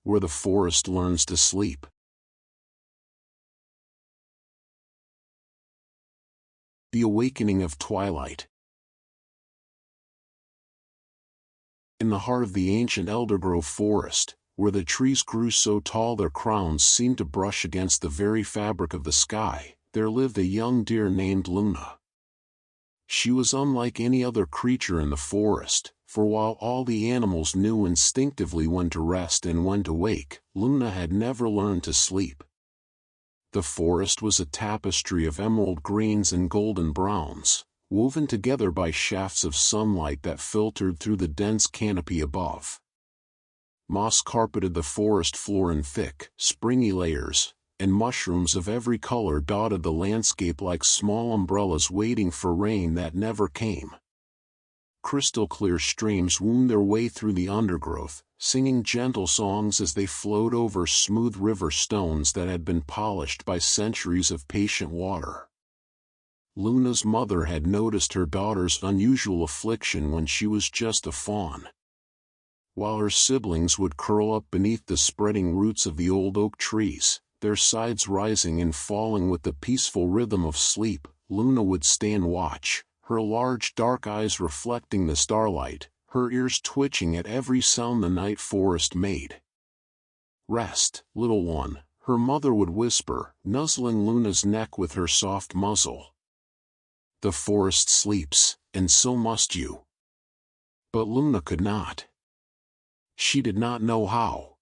where the forest learns to sleep. The awakening of Twilight. In the heart of the ancient eldergrove forest, where the trees grew so tall their crowns seemed to brush against the very fabric of the sky, there lived a young deer named Luna. She was unlike any other creature in the forest, for while all the animals knew instinctively when to rest and when to wake, Luna had never learned to sleep. The forest was a tapestry of emerald greens and golden browns, woven together by shafts of sunlight that filtered through the dense canopy above. Moss carpeted the forest floor in thick, springy layers, and mushrooms of every color dotted the landscape like small umbrellas waiting for rain that never came. Crystal-clear streams wound their way through the undergrowth, singing gentle songs as they flowed over smooth river stones that had been polished by centuries of patient water. Luna's mother had noticed her daughter's unusual affliction when she was just a fawn. While her siblings would curl up beneath the spreading roots of the old oak trees, their sides rising and falling with the peaceful rhythm of sleep, Luna would stand watch, her large dark eyes reflecting the starlight, her ears twitching at every sound the night forest made. "Rest, little one," her mother would whisper, nuzzling Luna's neck with her soft muzzle. "The forest sleeps, and so must you." But Luna could not. She did not know how.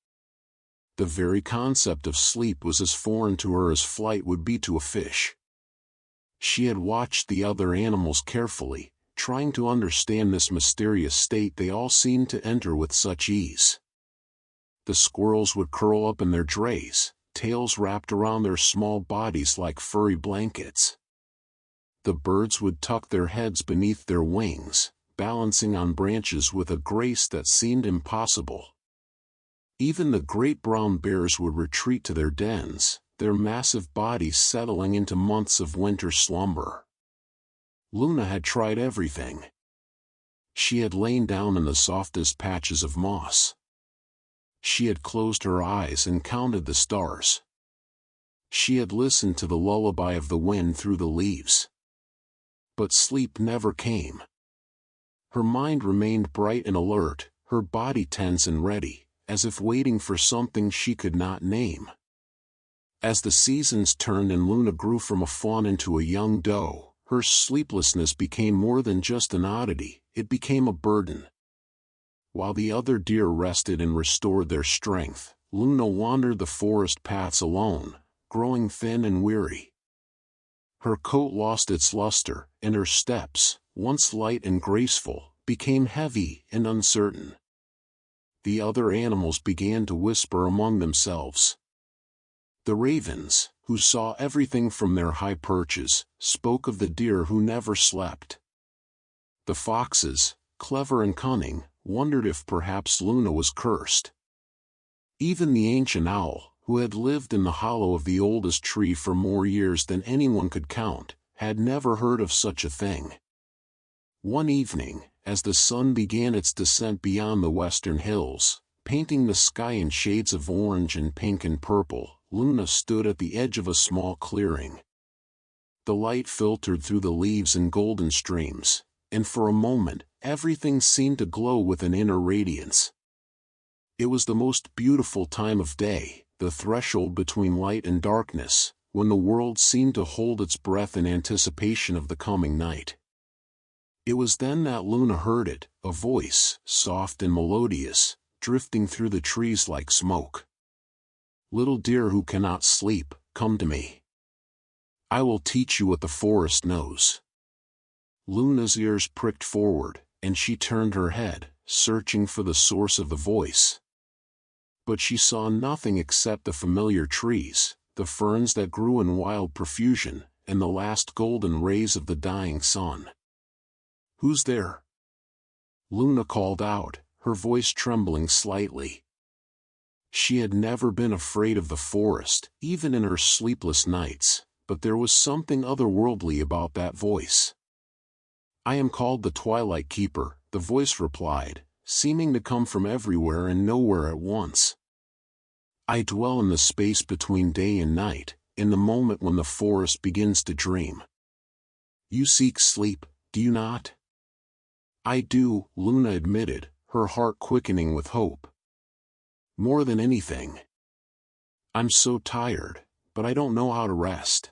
The very concept of sleep was as foreign to her as flight would be to a fish. She had watched the other animals carefully, trying to understand this mysterious state they all seemed to enter with such ease. The squirrels would curl up in their drays, tails wrapped around their small bodies like furry blankets. The birds would tuck their heads beneath their wings, balancing on branches with a grace that seemed impossible. Even the great brown bears would retreat to their dens, their massive bodies settling into months of winter slumber. Luna had tried everything. She had lain down in the softest patches of moss. She had closed her eyes and counted the stars. She had listened to the lullaby of the wind through the leaves. But sleep never came. Her mind remained bright and alert, her body tense and ready, as if waiting for something she could not name. As the seasons turned and Luna grew from a fawn into a young doe, her sleeplessness became more than just an oddity, it became a burden. While the other deer rested and restored their strength, Luna wandered the forest paths alone, growing thin and weary. Her coat lost its luster, and her steps, once light and graceful, became heavy and uncertain. The other animals began to whisper among themselves. The ravens, who saw everything from their high perches, spoke of the deer who never slept. The foxes, clever and cunning, wondered if perhaps Luna was cursed. Even the ancient owl, who had lived in the hollow of the oldest tree for more years than anyone could count, had never heard of such a thing. One evening, as the sun began its descent beyond the western hills, painting the sky in shades of orange and pink and purple, Luna stood at the edge of a small clearing. The light filtered through the leaves in golden streams, and for a moment, everything seemed to glow with an inner radiance. It was the most beautiful time of day, the threshold between light and darkness, when the world seemed to hold its breath in anticipation of the coming night. It was then that Luna heard it, a voice, soft and melodious, drifting through the trees like smoke. "Little deer who cannot sleep, come to me. I will teach you what the forest knows." Luna's ears pricked forward, and she turned her head, searching for the source of the voice. But she saw nothing except the familiar trees, the ferns that grew in wild profusion, and the last golden rays of the dying sun. "Who's there?" Luna called out, her voice trembling slightly. She had never been afraid of the forest, even in her sleepless nights, but there was something otherworldly about that voice. "I am called the Twilight Keeper," the voice replied, seeming to come from everywhere and nowhere at once. I dwell in the space between day and night, in the moment when the forest begins to dream. You seek sleep, do you not? I do, Luna admitted, her heart quickening with hope. More than anything. I'm so tired, but I don't know how to rest.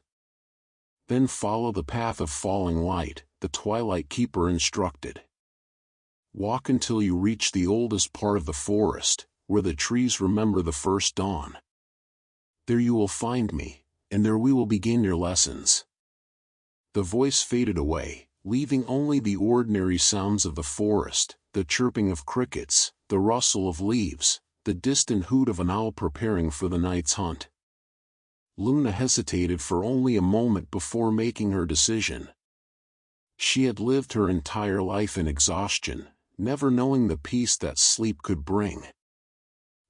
Then follow the path of falling light, the Twilight Keeper instructed. Walk until you reach the oldest part of the forest, where the trees remember the first dawn. There you will find me, and there we will begin your lessons. The voice faded away, leaving only the ordinary sounds of the forest, the chirping of crickets, the rustle of leaves, the distant hoot of an owl preparing for the night's hunt. Luna hesitated for only a moment before making her decision. She had lived her entire life in exhaustion, never knowing the peace that sleep could bring.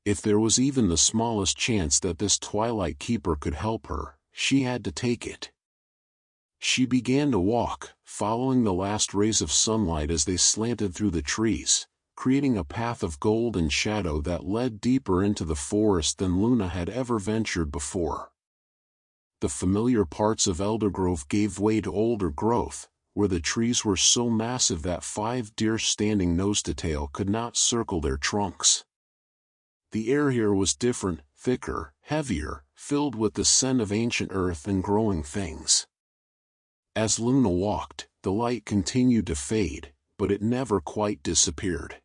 If there was even the smallest chance that this Twilight Keeper could help her, she had to take it. She began to walk, following the last rays of sunlight as they slanted through the trees, creating a path of gold and shadow that led deeper into the forest than Luna had ever ventured before. The familiar parts of Eldergrove gave way to older growth, where the trees were so massive that 5 deer standing nose to tail could not circle their trunks. The air here was different, thicker, heavier, filled with the scent of ancient earth and growing things. As Luna walked, the light continued to fade, but it never quite disappeared.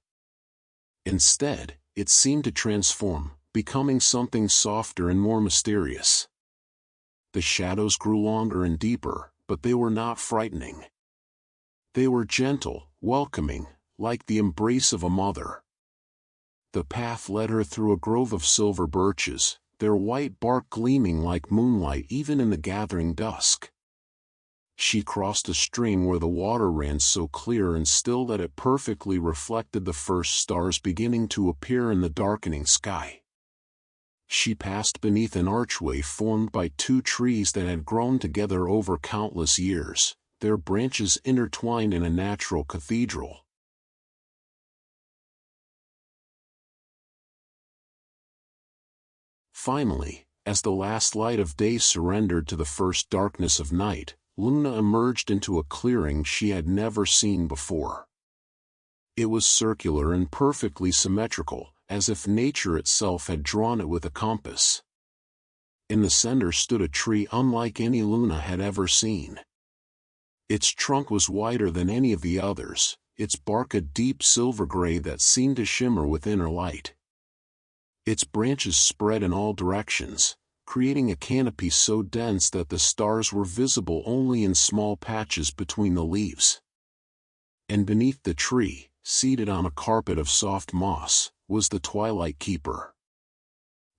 Instead, it seemed to transform, becoming something softer and more mysterious. The shadows grew longer and deeper, but they were not frightening. They were gentle, welcoming, like the embrace of a mother. The path led her through a grove of silver birches, their white bark gleaming like moonlight even in the gathering dusk. She crossed a stream where the water ran so clear and still that it perfectly reflected the first stars beginning to appear in the darkening sky. She passed beneath an archway formed by 2 trees that had grown together over countless years, their branches intertwined in a natural cathedral. Finally, as the last light of day surrendered to the first darkness of night, Luna emerged into a clearing she had never seen before. It was circular and perfectly symmetrical, as if nature itself had drawn it with a compass. In the center stood a tree unlike any Luna had ever seen. Its trunk was wider than any of the others, its bark a deep silver gray that seemed to shimmer with inner light. Its branches spread in all directions, creating a canopy so dense that the stars were visible only in small patches between the leaves. And beneath the tree, seated on a carpet of soft moss, was the Twilight Keeper.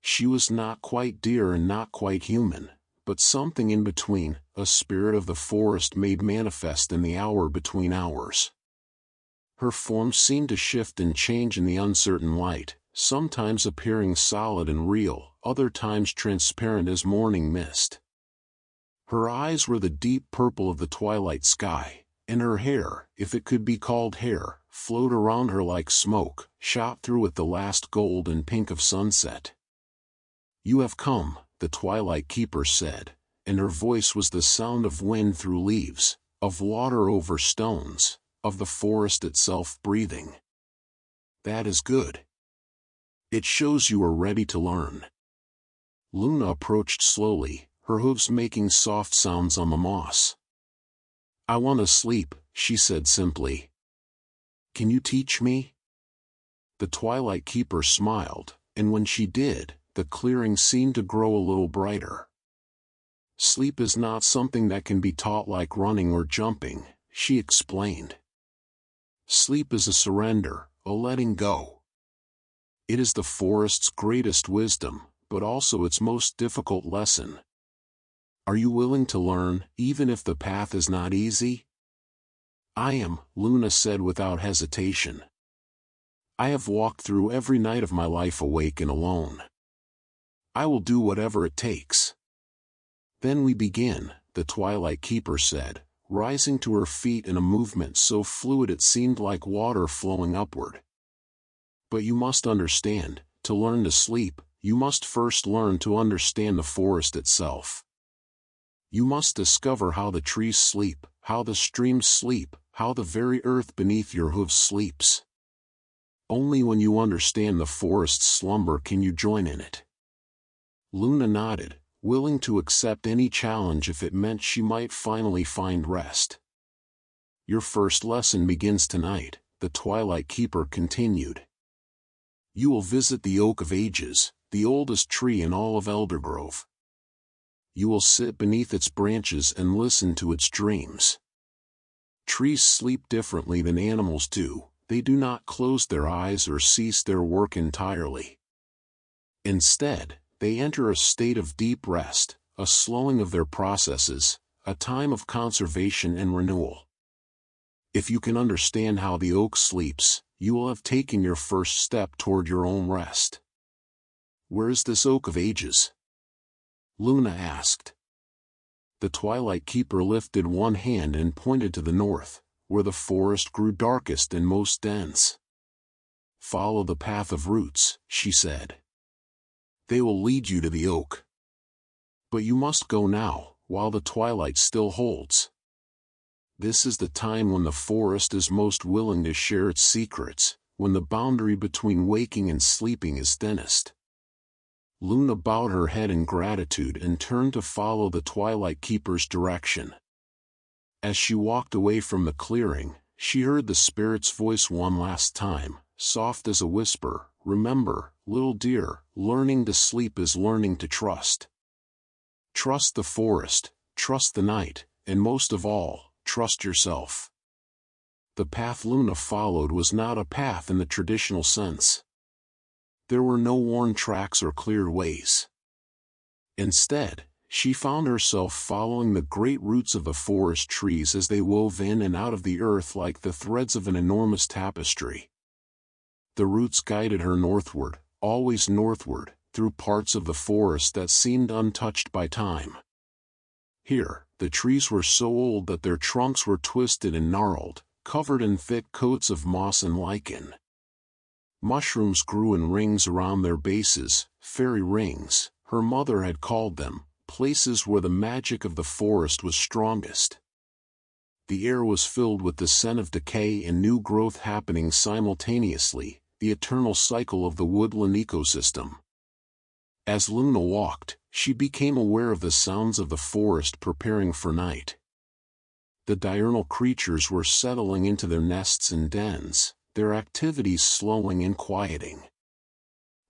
She was not quite deer and not quite human, but something in between, a spirit of the forest made manifest in the hour between hours. Her form seemed to shift and change in the uncertain light, sometimes appearing solid and real, other times transparent as morning mist. Her eyes were the deep purple of the twilight sky, and her hair, if it could be called hair, flowed around her like smoke, shot through with the last gold and pink of sunset. "You have come," the Twilight Keeper said, and her voice was the sound of wind through leaves, of water over stones, of the forest itself breathing. "That is good. It shows you are ready to learn." Luna approached slowly, her hooves making soft sounds on the moss. "I want to sleep," she said simply. "Can you teach me?" The Twilight Keeper smiled, and when she did, the clearing seemed to grow a little brighter. "Sleep is not something that can be taught like running or jumping," she explained. "Sleep is a surrender, a letting go. It is the forest's greatest wisdom, but also its most difficult lesson. Are you willing to learn, even if the path is not easy?" "I am," Luna said without hesitation. "I have walked through every night of my life awake and alone. I will do whatever it takes." "Then we begin," the Twilight Keeper said, rising to her feet in a movement so fluid it seemed like water flowing upward. "But you must understand, to learn to sleep, you must first learn to understand the forest itself. You must discover how the trees sleep, how the streams sleep, how the very earth beneath your hooves sleeps. Only when you understand the forest's slumber can you join in it. Luna nodded, willing to accept any challenge if it meant she might finally find rest. Your first lesson begins tonight, the Twilight Keeper continued. You will visit the Oak of Ages, the oldest tree in all of Eldergrove. You will sit beneath its branches and listen to its dreams. Trees sleep differently than animals do. They do not close their eyes or cease their work entirely. Instead, they enter a state of deep rest, a slowing of their processes, a time of conservation and renewal. If you can understand how the oak sleeps, you will have taken your first step toward your own rest. Where is this Oak of Ages? Luna asked. The Twilight Keeper lifted one hand and pointed to the north, where the forest grew darkest and most dense. Follow the path of roots, she said. They will lead you to the oak. But you must go now, while the twilight still holds. This is the time when the forest is most willing to share its secrets, when the boundary between waking and sleeping is thinnest. Luna bowed her head in gratitude and turned to follow the Twilight Keeper's direction. As she walked away from the clearing, she heard the spirit's voice one last time, soft as a whisper. Remember, little dear, learning to sleep is learning to trust. Trust the forest, trust the night, and most of all, trust yourself. The path Luna followed was not a path in the traditional sense. There were no worn tracks or cleared ways. Instead, she found herself following the great roots of the forest trees as they wove in and out of the earth like the threads of an enormous tapestry. The roots guided her northward, always northward, through parts of the forest that seemed untouched by time. Here, the trees were so old that their trunks were twisted and gnarled, covered in thick coats of moss and lichen. Mushrooms grew in rings around their bases, fairy rings, her mother had called them, places where the magic of the forest was strongest. The air was filled with the scent of decay and new growth happening simultaneously, the eternal cycle of the woodland ecosystem. As Luna walked, she became aware of the sounds of the forest preparing for night. The diurnal creatures were settling into their nests and dens, their activities slowing and quieting.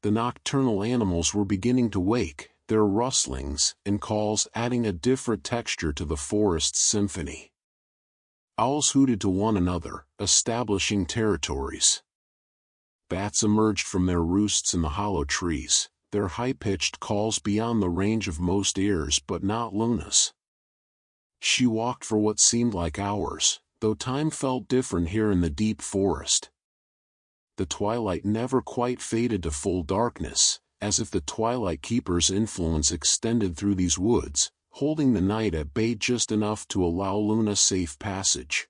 The nocturnal animals were beginning to wake, their rustlings and calls adding a different texture to the forest's symphony. Owls hooted to one another, establishing territories. Bats emerged from their roosts in the hollow trees, their high-pitched calls beyond the range of most ears but not Luna's. She walked for what seemed like hours, though time felt different here in the deep forest. The twilight never quite faded to full darkness, as if the Twilight Keeper's influence extended through these woods, holding the night at bay just enough to allow Luna safe passage.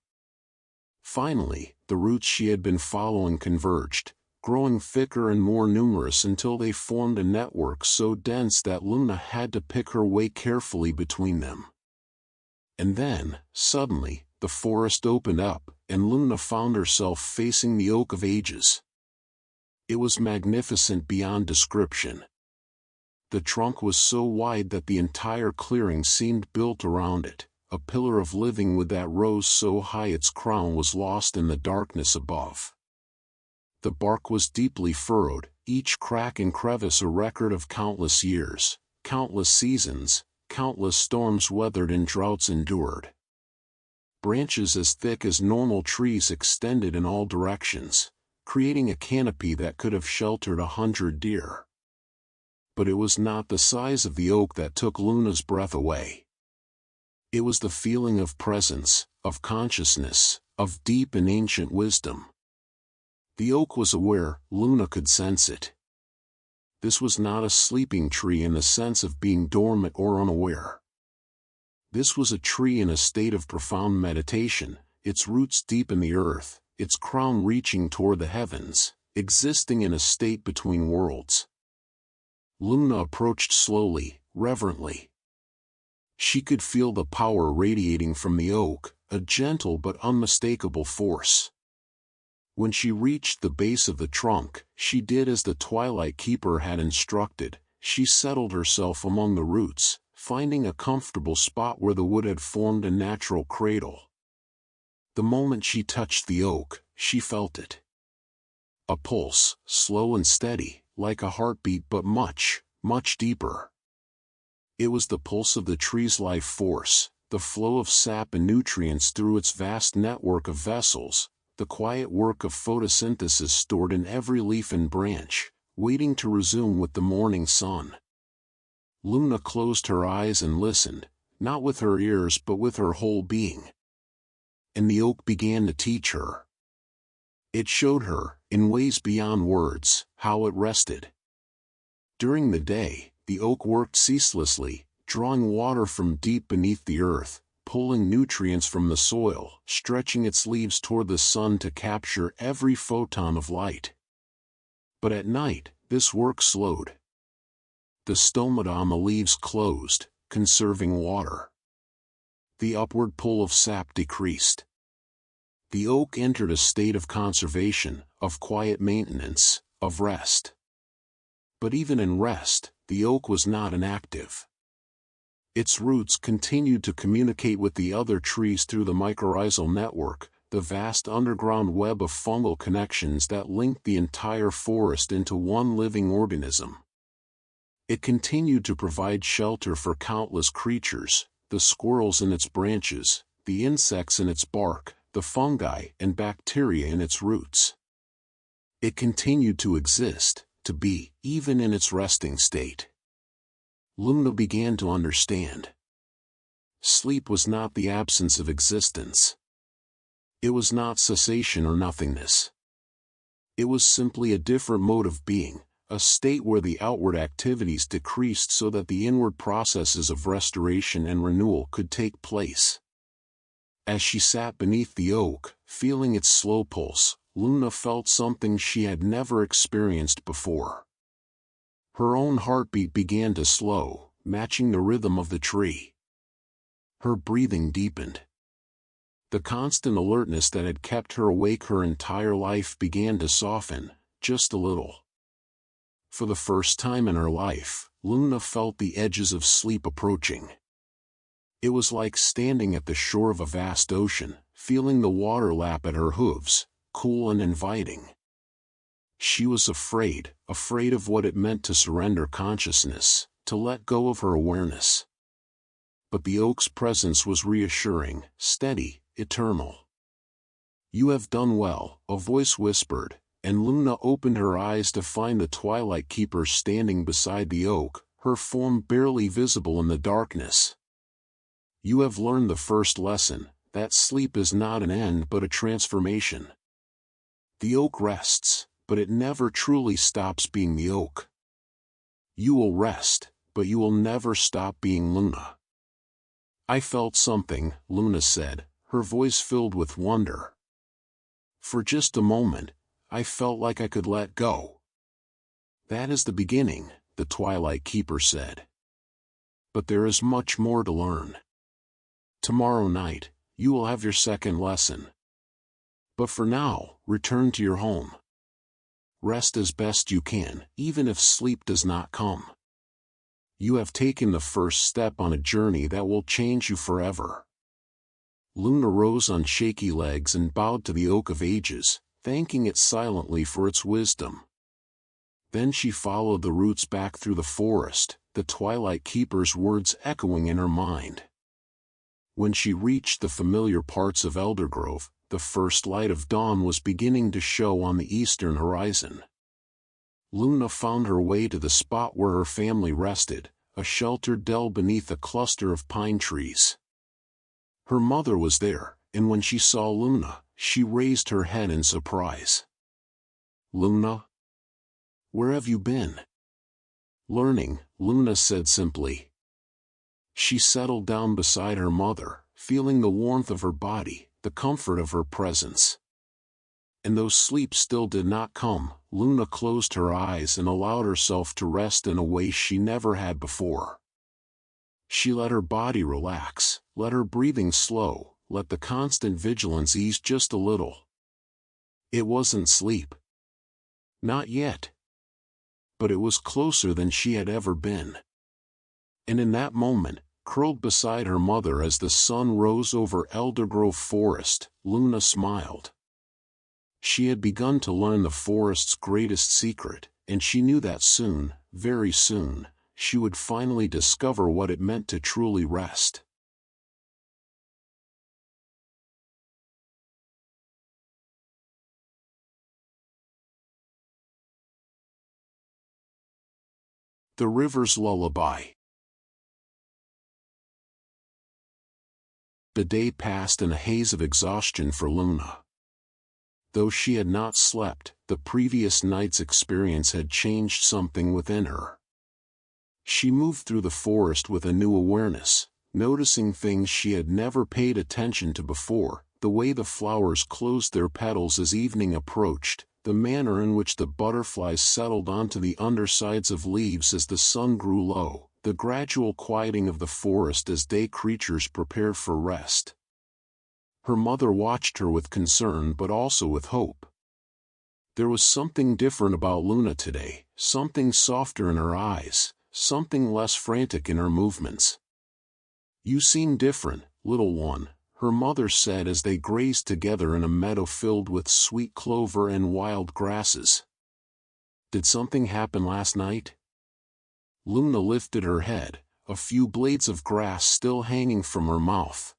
Finally, the roots she had been following converged, growing thicker and more numerous until they formed a network so dense that Luna had to pick her way carefully between them. And then, suddenly, the forest opened up, and Luna found herself facing the Oak of Ages. It was magnificent beyond description. The trunk was so wide that the entire clearing seemed built around it, a pillar of living wood that rose so high its crown was lost in the darkness above. The bark was deeply furrowed, each crack and crevice a record of countless years, countless seasons, countless storms weathered and droughts endured. Branches as thick as normal trees extended in all directions, creating a canopy that could have sheltered 100 deer. But it was not the size of the oak that took Luna's breath away. It was the feeling of presence, of consciousness, of deep and ancient wisdom. The oak was aware, Luna could sense it. This was not a sleeping tree in the sense of being dormant or unaware. This was a tree in a state of profound meditation, its roots deep in the earth, its crown reaching toward the heavens, existing in a state between worlds. Luna approached slowly, reverently. She could feel the power radiating from the oak, a gentle but unmistakable force. When she reached the base of the trunk, she did as the Twilight Keeper had instructed. She settled herself among the roots, finding a comfortable spot where the wood had formed a natural cradle. The moment she touched the oak, she felt it. A pulse, slow and steady, like a heartbeat but much, much deeper. It was the pulse of the tree's life force, the flow of sap and nutrients through its vast network of vessels, the quiet work of photosynthesis stored in every leaf and branch, waiting to resume with the morning sun. Luna closed her eyes and listened, not with her ears but with her whole being. And the oak began to teach her. It showed her, in ways beyond words, how it rested. During the day, the oak worked ceaselessly, drawing water from deep beneath the earth, pulling nutrients from the soil, stretching its leaves toward the sun to capture every photon of light. But at night, this work slowed. The stomata on the leaves closed, conserving water. The upward pull of sap decreased. The oak entered a state of conservation, of quiet maintenance, of rest. But even in rest, the oak was not inactive. Its roots continued to communicate with the other trees through the mycorrhizal network, the vast underground web of fungal connections that linked the entire forest into one living organism. It continued to provide shelter for countless creatures, the squirrels in its branches, the insects in its bark, the fungi and bacteria in its roots. It continued to exist, to be, even in its resting state. Luna began to understand. Sleep was not the absence of existence. It was not cessation or nothingness. It was simply a different mode of being, a state where the outward activities decreased so that the inward processes of restoration and renewal could take place. As she sat beneath the oak, feeling its slow pulse, Luna felt something she had never experienced before. Her own heartbeat began to slow, matching the rhythm of the tree. Her breathing deepened. The constant alertness that had kept her awake her entire life began to soften, just a little. For the first time in her life, Luna felt the edges of sleep approaching. It was like standing at the shore of a vast ocean, feeling the water lap at her hooves, cool and inviting. She was afraid of what it meant to surrender consciousness, to let go of her awareness. But the oak's presence was reassuring, steady, eternal. "You have done well," a voice whispered, and Luna opened her eyes to find the Twilight Keeper standing beside the oak, her form barely visible in the darkness. "You have learned the first lesson, that sleep is not an end but a transformation. The oak rests, but it never truly stops being the oak. You will rest, but you will never stop being Luna." "I felt something," Luna said, her voice filled with wonder. "For just a moment, I felt like I could let go." "That is the beginning," the Twilight Keeper said. "But there is much more to learn. Tomorrow night, you will have your second lesson. But for now, return to your home. Rest as best you can, even if sleep does not come. You have taken the first step on a journey that will change you forever." Luna rose on shaky legs and bowed to the Oak of Ages, thanking it silently for its wisdom. Then she followed the roots back through the forest, the Twilight Keeper's words echoing in her mind. When she reached the familiar parts of Eldergrove, the first light of dawn was beginning to show on the eastern horizon. Luna found her way to the spot where her family rested, a sheltered dell beneath a cluster of pine trees. Her mother was there, and when she saw Luna, she raised her head in surprise. "Luna? Where have you been?" "Learning," Luna said simply. She settled down beside her mother, feeling the warmth of her body, the comfort of her presence. And though sleep still did not come, Luna closed her eyes and allowed herself to rest in a way she never had before. She let her body relax, let her breathing slow, let the constant vigilance ease just a little. It wasn't sleep. Not yet. But it was closer than she had ever been. And in that moment, curled beside her mother as the sun rose over Eldergrove Forest, Luna smiled. She had begun to learn the forest's greatest secret, and she knew that soon, very soon, she would finally discover what it meant to truly rest. The River's Lullaby. The day passed in a haze of exhaustion for Luna. Though she had not slept, the previous night's experience had changed something within her. She moved through the forest with a new awareness, noticing things she had never paid attention to before, the way the flowers closed their petals as evening approached, the manner in which the butterflies settled onto the undersides of leaves as the sun grew low, the gradual quieting of the forest as day creatures prepared for rest. Her mother watched her with concern but also with hope. There was something different about Luna today, something softer in her eyes, something less frantic in her movements. "You seem different, little one," her mother said as they grazed together in a meadow filled with sweet clover and wild grasses. "Did something happen last night?" Luna lifted her head, a few blades of grass still hanging from her mouth.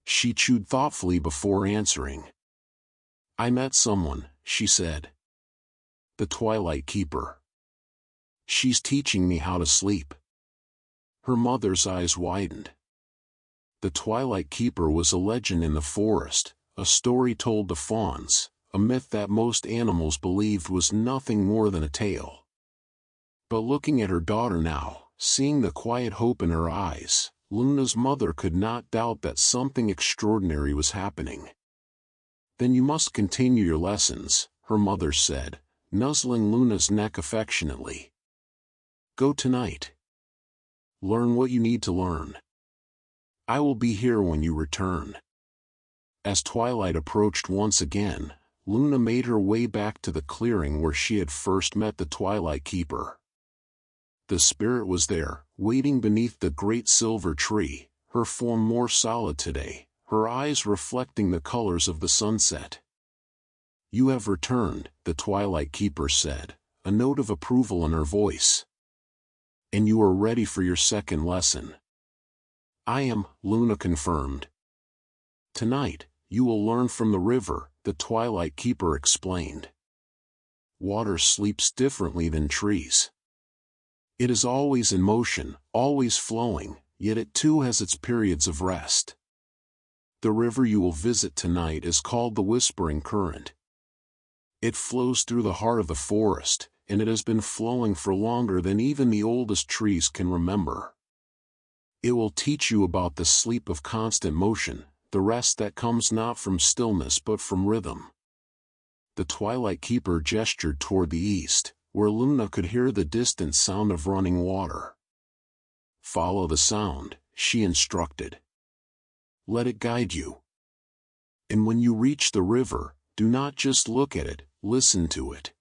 She chewed thoughtfully before answering. "I met someone," she said. "The Twilight Keeper. She's teaching me how to sleep." Her mother's eyes widened. The Twilight Keeper was a legend in the forest, a story told to fawns, a myth that most animals believed was nothing more than a tale. But looking at her daughter now, seeing the quiet hope in her eyes, Luna's mother could not doubt that something extraordinary was happening. "Then you must continue your lessons," her mother said, nuzzling Luna's neck affectionately. "Go tonight. Learn what you need to learn. I will be here when you return." As twilight approached once again, Luna made her way back to the clearing where she had first met the Twilight Keeper. The spirit was there, waiting beneath the great silver tree, her form more solid today, her eyes reflecting the colors of the sunset. "You have returned," the Twilight Keeper said, a note of approval in her voice. "And you are ready for your second lesson." "I am," Luna confirmed. "Tonight, you will learn from the river," the Twilight Keeper explained. "Water sleeps differently than trees. It is always in motion, always flowing, yet it too has its periods of rest. The river you will visit tonight is called the Whispering Current. It flows through the heart of the forest, and it has been flowing for longer than even the oldest trees can remember. It will teach you about the sleep of constant motion, the rest that comes not from stillness but from rhythm." The Twilight Keeper gestured toward the east, where Luna could hear the distant sound of running water. "Follow the sound," she instructed. "Let it guide you. And when you reach the river, do not just look at it, listen to it.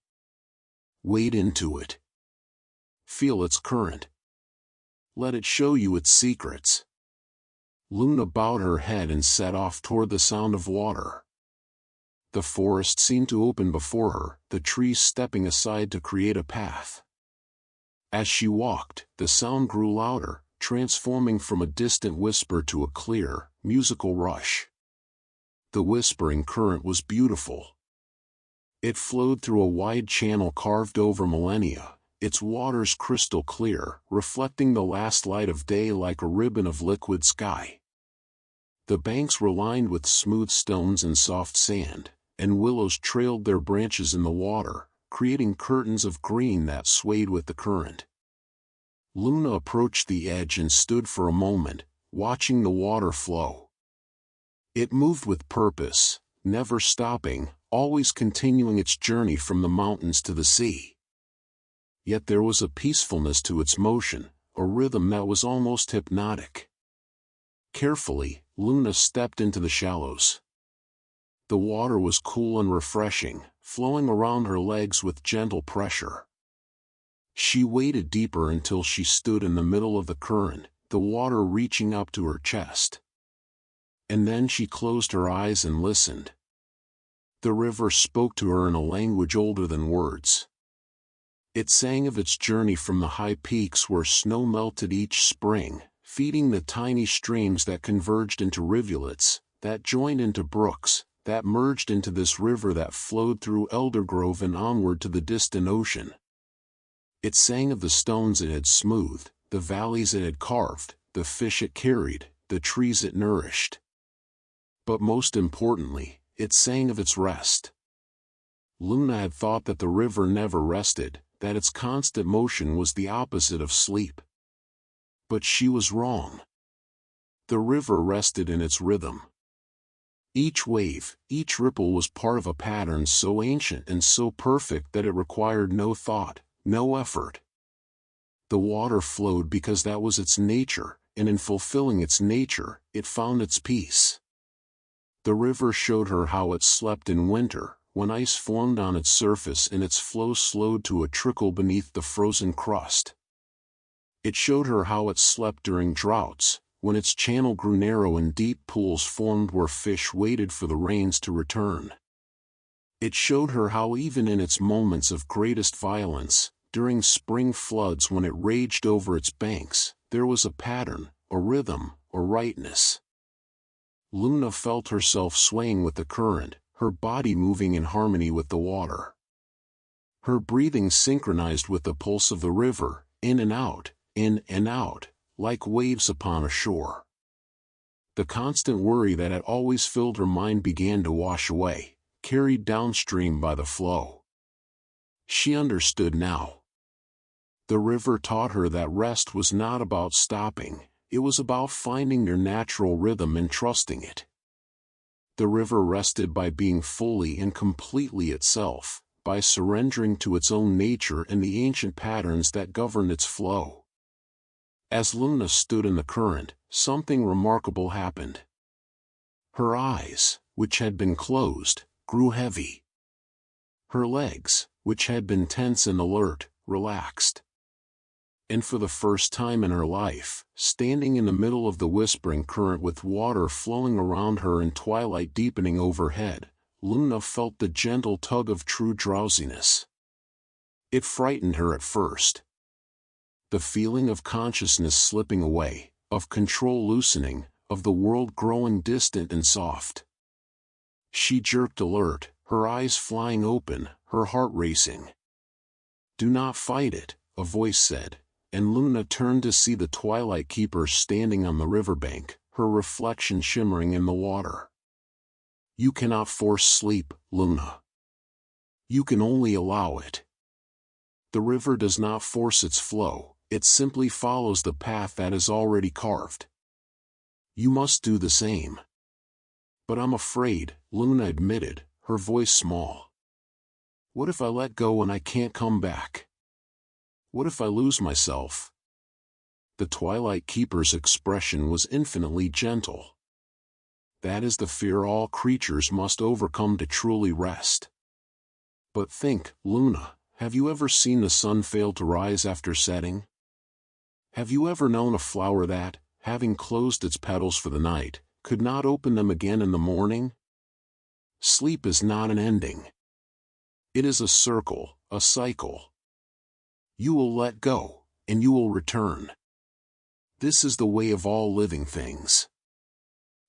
Wade into it. Feel its current. Let it show you its secrets." Luna bowed her head and set off toward the sound of water. The forest seemed to open before her, the trees stepping aside to create a path. As she walked, the sound grew louder, transforming from a distant whisper to a clear, musical rush. The Whispering Current was beautiful. It flowed through a wide channel carved over millennia, its waters crystal clear, reflecting the last light of day like a ribbon of liquid sky. The banks were lined with smooth stones and soft sand, and willows trailed their branches in the water, creating curtains of green that swayed with the current. Luna approached the edge and stood for a moment, watching the water flow. It moved with purpose, never stopping, always continuing its journey from the mountains to the sea. Yet there was a peacefulness to its motion, a rhythm that was almost hypnotic. Carefully, Luna stepped into the shallows. The water was cool and refreshing, flowing around her legs with gentle pressure. She waded deeper until she stood in the middle of the current, the water reaching up to her chest. And then she closed her eyes and listened. The river spoke to her in a language older than words. It sang of its journey from the high peaks where snow melted each spring, feeding the tiny streams that converged into rivulets, that joined into brooks, that merged into this river that flowed through Eldergrove and onward to the distant ocean. It sang of the stones it had smoothed, the valleys it had carved, the fish it carried, the trees it nourished. But most importantly, it sang of its rest. Luna had thought that the river never rested, that its constant motion was the opposite of sleep. But she was wrong. The river rested in its rhythm. Each wave, each ripple was part of a pattern so ancient and so perfect that it required no thought, no effort. The water flowed because that was its nature, and in fulfilling its nature, it found its peace. The river showed her how it slept in winter, when ice formed on its surface and its flow slowed to a trickle beneath the frozen crust. It showed her how it slept during droughts, when its channel grew narrow and deep pools formed where fish waited for the rains to return. It showed her how even in its moments of greatest violence, during spring floods when it raged over its banks, there was a pattern, a rhythm, a rightness. Luna felt herself swaying with the current, her body moving in harmony with the water. Her breathing synchronized with the pulse of the river, in and out, like waves upon a shore. The constant worry that had always filled her mind began to wash away, carried downstream by the flow. She understood now. The river taught her that rest was not about stopping, it was about finding your natural rhythm and trusting it. The river rested by being fully and completely itself, by surrendering to its own nature and the ancient patterns that governed its flow. As Luna stood in the current, something remarkable happened. Her eyes, which had been closed, grew heavy. Her legs, which had been tense and alert, relaxed. And for the first time in her life, standing in the middle of the whispering current with water flowing around her and twilight deepening overhead, Luna felt the gentle tug of true drowsiness. It frightened her at first. The feeling of consciousness slipping away, of control loosening, of the world growing distant and soft. She jerked alert, her eyes flying open, her heart racing. "Do not fight it," a voice said, and Luna turned to see the Twilight Keeper standing on the riverbank, her reflection shimmering in the water. "You cannot force sleep, Luna. You can only allow it. The river does not force its flow, it simply follows the path that is already carved. You must do the same." "But I'm afraid," Luna admitted, her voice small. "What if I let go and I can't come back? What if I lose myself?" The Twilight Keeper's expression was infinitely gentle. "That is the fear all creatures must overcome to truly rest. But think, Luna, have you ever seen the sun fail to rise after setting? Have you ever known a flower that, having closed its petals for the night, could not open them again in the morning? Sleep is not an ending. It is a circle, a cycle. You will let go, and you will return. This is the way of all living things."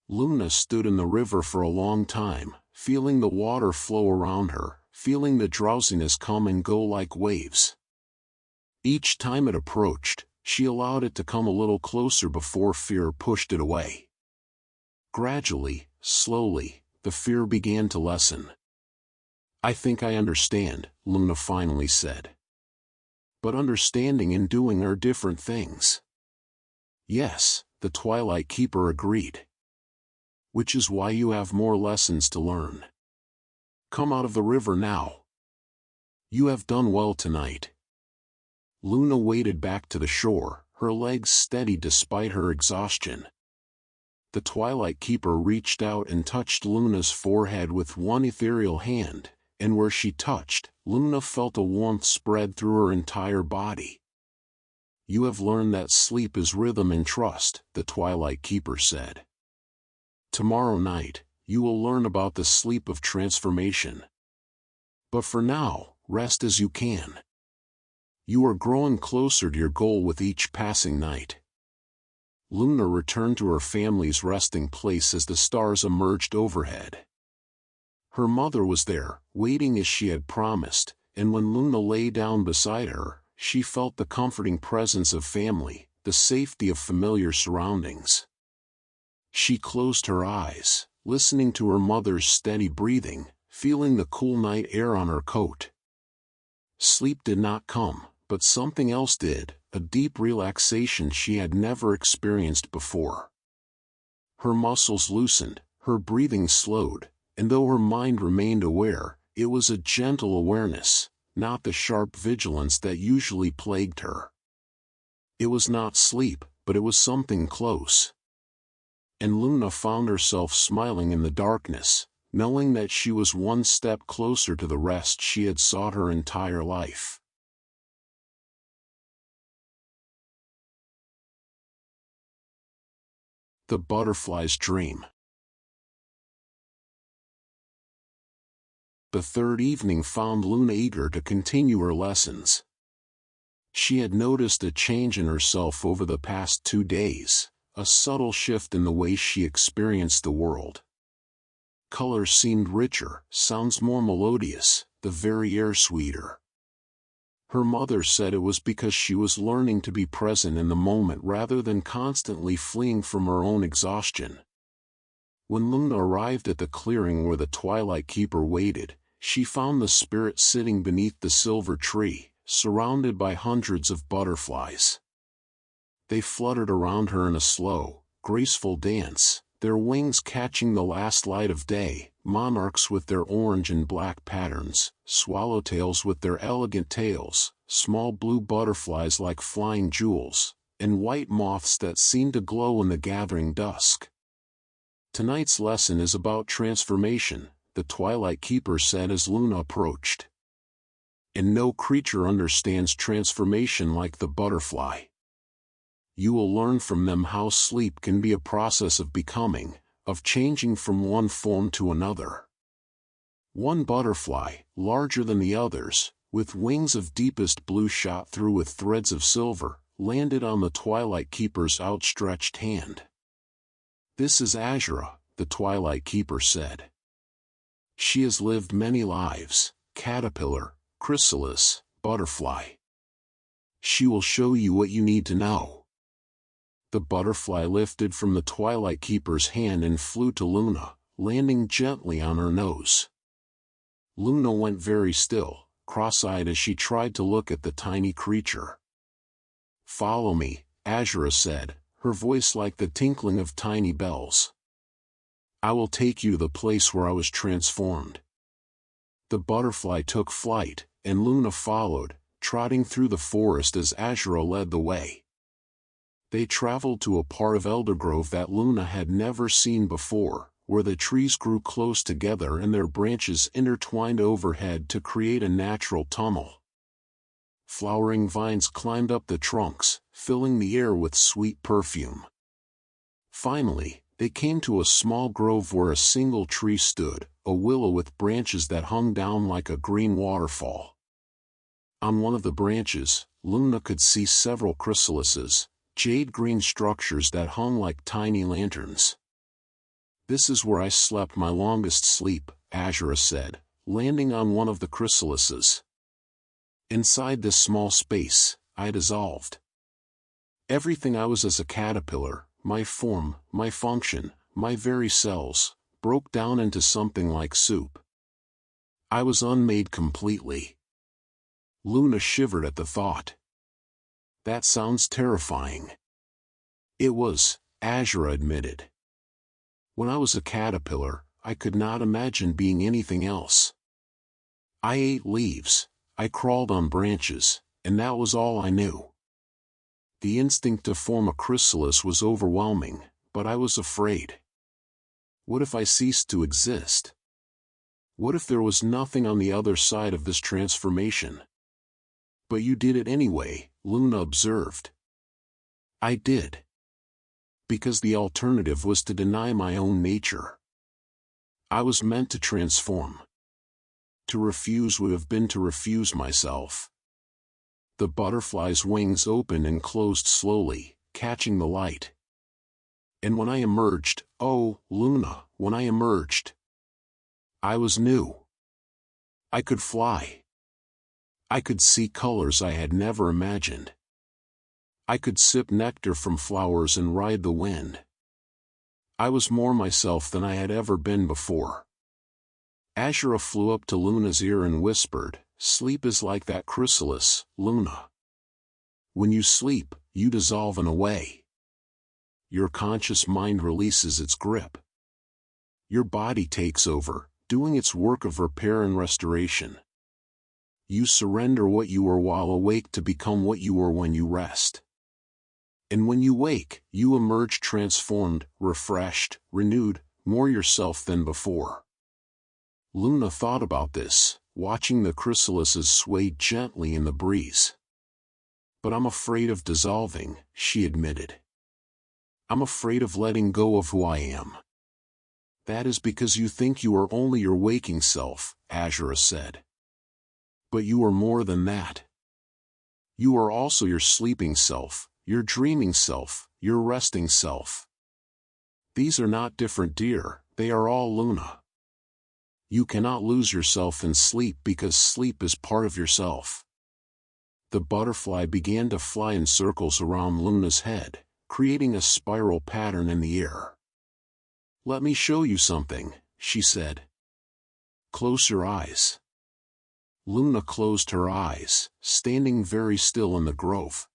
Luna stood in the river for a long time, feeling the water flow around her, feeling the drowsiness come and go like waves. Each time it approached, she allowed it to come a little closer before fear pushed it away. Gradually, slowly, the fear began to lessen. "I think I understand," Luna finally said. "But understanding and doing are different things." "Yes," the Twilight Keeper agreed. "Which is why you have more lessons to learn. Come out of the river now. You have done well tonight. Luna waded back to the shore, her legs steady despite her exhaustion. The Twilight Keeper reached out and touched Luna's forehead with one ethereal hand, and where she touched, Luna felt a warmth spread through her entire body. You have learned that sleep is rhythm and trust, the Twilight Keeper said. Tomorrow night, you will learn about the sleep of transformation. But for now, rest as you can. You are growing closer to your goal with each passing night. Luna returned to her family's resting place as the stars emerged overhead. Her mother was there, waiting as she had promised, and when Luna lay down beside her, she felt the comforting presence of family, the safety of familiar surroundings. She closed her eyes, listening to her mother's steady breathing, feeling the cool night air on her coat. Sleep did not come, but something else did, a deep relaxation she had never experienced before. Her muscles loosened, her breathing slowed, and though her mind remained aware, it was a gentle awareness, not the sharp vigilance that usually plagued her. It was not sleep, but it was something close. And Luna found herself smiling in the darkness, knowing that she was one step closer to the rest she had sought her entire life. The Butterfly's Dream. The third evening found Luna eager to continue her lessons. She had noticed a change in herself over the past 2 days, a subtle shift in the way she experienced the world. Colors seemed richer, sounds more melodious, the very air sweeter. Her mother said it was because she was learning to be present in the moment rather than constantly fleeing from her own exhaustion. When Luna arrived at the clearing where the Twilight Keeper waited, she found the spirit sitting beneath the silver tree, surrounded by hundreds of butterflies. They fluttered around her in a slow, graceful dance, their wings catching the last light of day, monarchs with their orange and black patterns, swallowtails with their elegant tails, small blue butterflies like flying jewels, and white moths that seemed to glow in the gathering dusk. Tonight's lesson is about transformation, the Twilight Keeper said as Luna approached. And no creature understands transformation like the butterfly. You will learn from them how sleep can be a process of becoming, of changing from one form to another. One butterfly, larger than the others, with wings of deepest blue shot through with threads of silver, landed on the Twilight Keeper's outstretched hand. This is Azura, the Twilight Keeper said. She has lived many lives, caterpillar, chrysalis, butterfly. She will show you what you need to know. The butterfly lifted from the Twilight Keeper's hand and flew to Luna, landing gently on her nose. Luna went very still, cross-eyed as she tried to look at the tiny creature. Follow me, Azura said, her voice like the tinkling of tiny bells. I will take you to the place where I was transformed. The butterfly took flight, and Luna followed, trotting through the forest as Azura led the way. They traveled to a part of Eldergrove that Luna had never seen before, where the trees grew close together and their branches intertwined overhead to create a natural tunnel. Flowering vines climbed up the trunks, filling the air with sweet perfume. Finally, they came to a small grove where a single tree stood, a willow with branches that hung down like a green waterfall. On one of the branches, Luna could see several chrysalises, jade-green structures that hung like tiny lanterns. This is where I slept my longest sleep, Azura said, landing on one of the chrysalises. Inside this small space, I dissolved. Everything I was as a caterpillar, my form, my function, my very cells, broke down into something like soup. I was unmade completely. Luna shivered at the thought. That sounds terrifying. It was, Azura admitted. When I was a caterpillar, I could not imagine being anything else. I ate leaves, I crawled on branches, and that was all I knew. The instinct to form a chrysalis was overwhelming, but I was afraid. What if I ceased to exist? What if there was nothing on the other side of this transformation? But you did it anyway, Luna observed. I did. Because the alternative was to deny my own nature. I was meant to transform. To refuse would have been to refuse myself. The butterfly's wings opened and closed slowly, catching the light. And when I emerged, oh, Luna, when I emerged, I was new. I could fly. I could see colors I had never imagined. I could sip nectar from flowers and ride the wind. I was more myself than I had ever been before. Azura flew up to Luna's ear and whispered, "Sleep is like that chrysalis, Luna. When you sleep, you dissolve in a way. Your conscious mind releases its grip. Your body takes over, doing its work of repair and restoration. You surrender what you were while awake to become what you were when you rest. And when you wake, you emerge transformed, refreshed, renewed, more yourself than before." Luna thought about this, watching the chrysalises sway gently in the breeze. "But I'm afraid of dissolving," she admitted. "I'm afraid of letting go of who I am." "That is because you think you are only your waking self," Azura said. "But you are more than that. You are also your sleeping self, your dreaming self, your resting self. These are not different, dear, they are all Luna. You cannot lose yourself in sleep because sleep is part of yourself." The butterfly began to fly in circles around Luna's head, creating a spiral pattern in the air. "Let me show you something," she said. "Close your eyes." Luna closed her eyes, standing very still in the grove.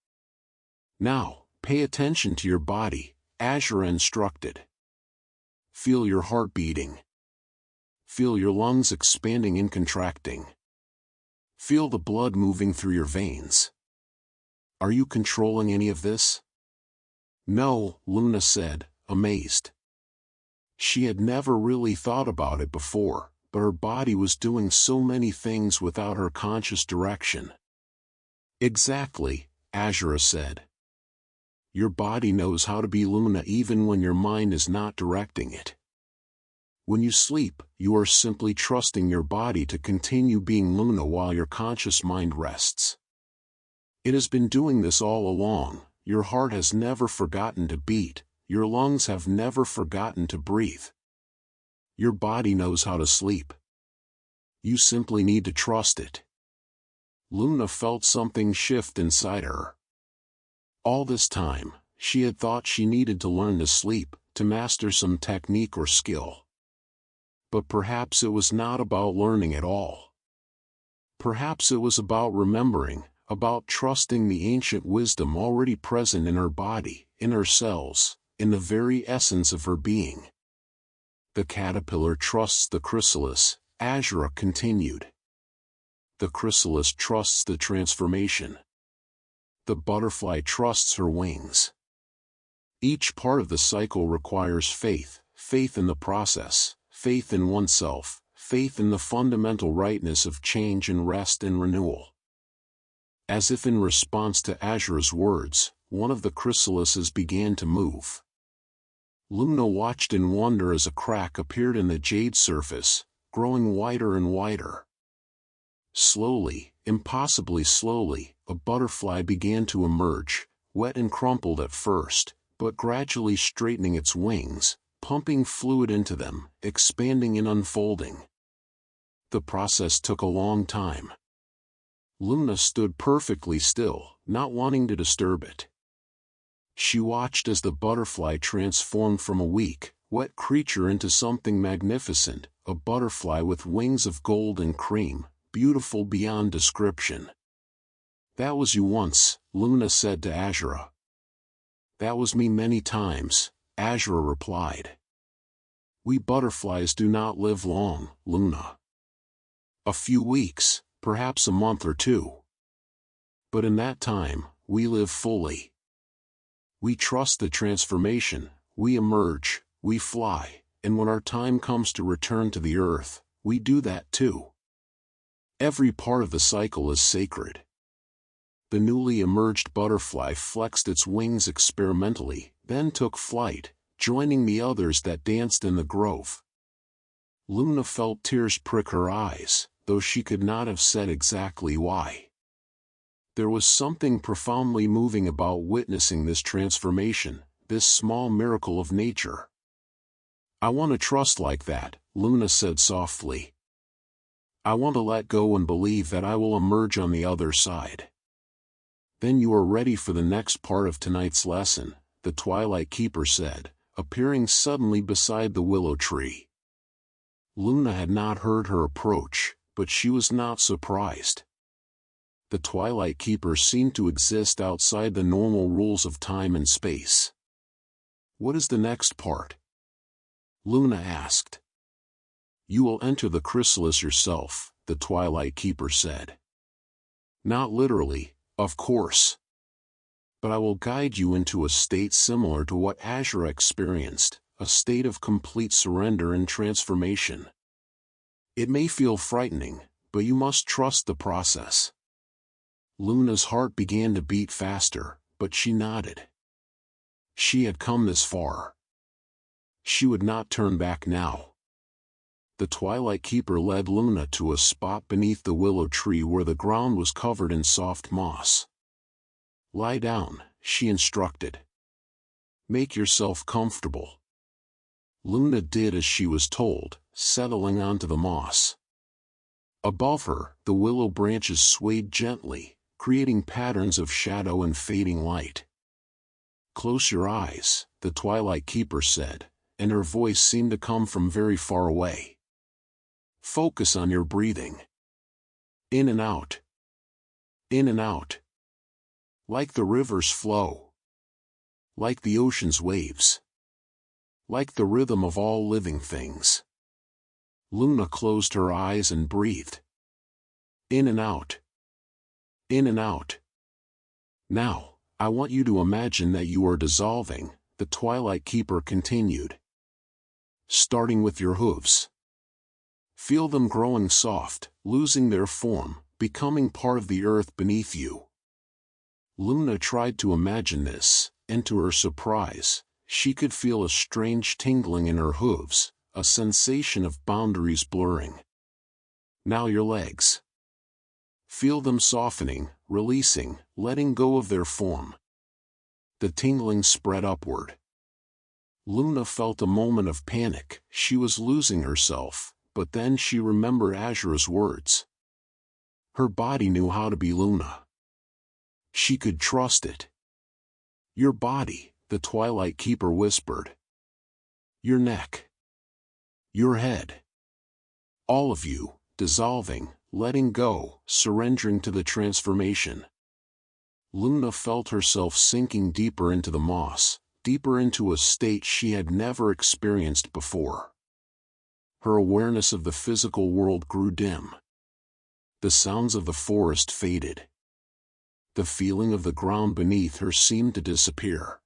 "Now, pay attention to your body," Azura instructed. "Feel your heart beating. Feel your lungs expanding and contracting. Feel the blood moving through your veins. Are you controlling any of this?" "No," Luna said, amazed. She had never really thought about it before, but her body was doing so many things without her conscious direction. "Exactly," Azura said. "Your body knows how to be Luna even when your mind is not directing it. When you sleep, you are simply trusting your body to continue being Luna while your conscious mind rests. It has been doing this all along. Your heart has never forgotten to beat, your lungs have never forgotten to breathe. Your body knows how to sleep. You simply need to trust it." Luna felt something shift inside her. All this time, she had thought she needed to learn to sleep, to master some technique or skill. But perhaps it was not about learning at all. Perhaps it was about remembering, about trusting the ancient wisdom already present in her body, in her cells, in the very essence of her being. "The caterpillar trusts the chrysalis," Azura continued. "The chrysalis trusts the transformation. The butterfly trusts her wings. Each part of the cycle requires faith, faith in the process, faith in oneself, faith in the fundamental rightness of change and rest and renewal." As if in response to Azura's words, one of the chrysalises began to move. Luna watched in wonder as a crack appeared in the jade surface, growing wider and wider. Slowly, impossibly slowly, a butterfly began to emerge, wet and crumpled at first, but gradually straightening its wings, pumping fluid into them, expanding and unfolding. The process took a long time. Luna stood perfectly still, not wanting to disturb it. She watched as the butterfly transformed from a weak, wet creature into something magnificent, a butterfly with wings of gold and cream, beautiful beyond description. "That was you once," Luna said to Azura. "That was me many times," Azura replied. "We butterflies do not live long, Luna. A few weeks, perhaps a month or two. But in that time, we live fully. We trust the transformation, we emerge, we fly, and when our time comes to return to the earth, we do that too. Every part of the cycle is sacred. The newly emerged butterfly flexed its wings experimentally, then took flight, joining the others that danced in the grove. Luna felt tears prick her eyes, though she could not have said exactly why. There was something profoundly moving about witnessing this transformation, this small miracle of nature. "I want to trust like that," Luna said softly. "I want to let go and believe that I will emerge on the other side." "Then you are ready for the next part of tonight's lesson," the Twilight Keeper said, appearing suddenly beside the willow tree. Luna had not heard her approach, but she was not surprised. The Twilight Keeper seemed to exist outside the normal rules of time and space. "What is the next part?" Luna asked. "You will enter the chrysalis yourself," the Twilight Keeper said. "Not literally, of course. But I will guide you into a state similar to what Azura experienced, a state of complete surrender and transformation. It may feel frightening, but you must trust the process." Luna's heart began to beat faster, but she nodded. She had come this far. She would not turn back now. The Twilight Keeper led Luna to a spot beneath the willow tree where the ground was covered in soft moss. "Lie down," she instructed. "Make yourself comfortable." Luna did as she was told, settling onto the moss. Above her, the willow branches swayed gently, creating patterns of shadow and fading light. "Close your eyes," the Twilight Keeper said, and her voice seemed to come from very far away. "Focus on your breathing. In and out. In and out. Like the river's flow. Like the ocean's waves. Like the rhythm of all living things." Luna closed her eyes and breathed. In and out. In and out. "Now, I want you to imagine that you are dissolving," the Twilight Keeper continued. "Starting with your hooves. Feel them growing soft, losing their form, becoming part of the earth beneath you." Luna tried to imagine this, and to her surprise, she could feel a strange tingling in her hooves, a sensation of boundaries blurring. "Now your legs. Feel them softening, releasing, letting go of their form." The tingling spread upward. Luna felt a moment of panic. She was losing herself, but then she remembered Azura's words. Her body knew how to be Luna. She could trust it. "Your body," the Twilight Keeper whispered. "Your neck. Your head. All of you, dissolving, letting go, surrendering to the transformation." Luna felt herself sinking deeper into the moss, deeper into a state she had never experienced before. Her awareness of the physical world grew dim. The sounds of the forest faded. The feeling of the ground beneath her seemed to disappear.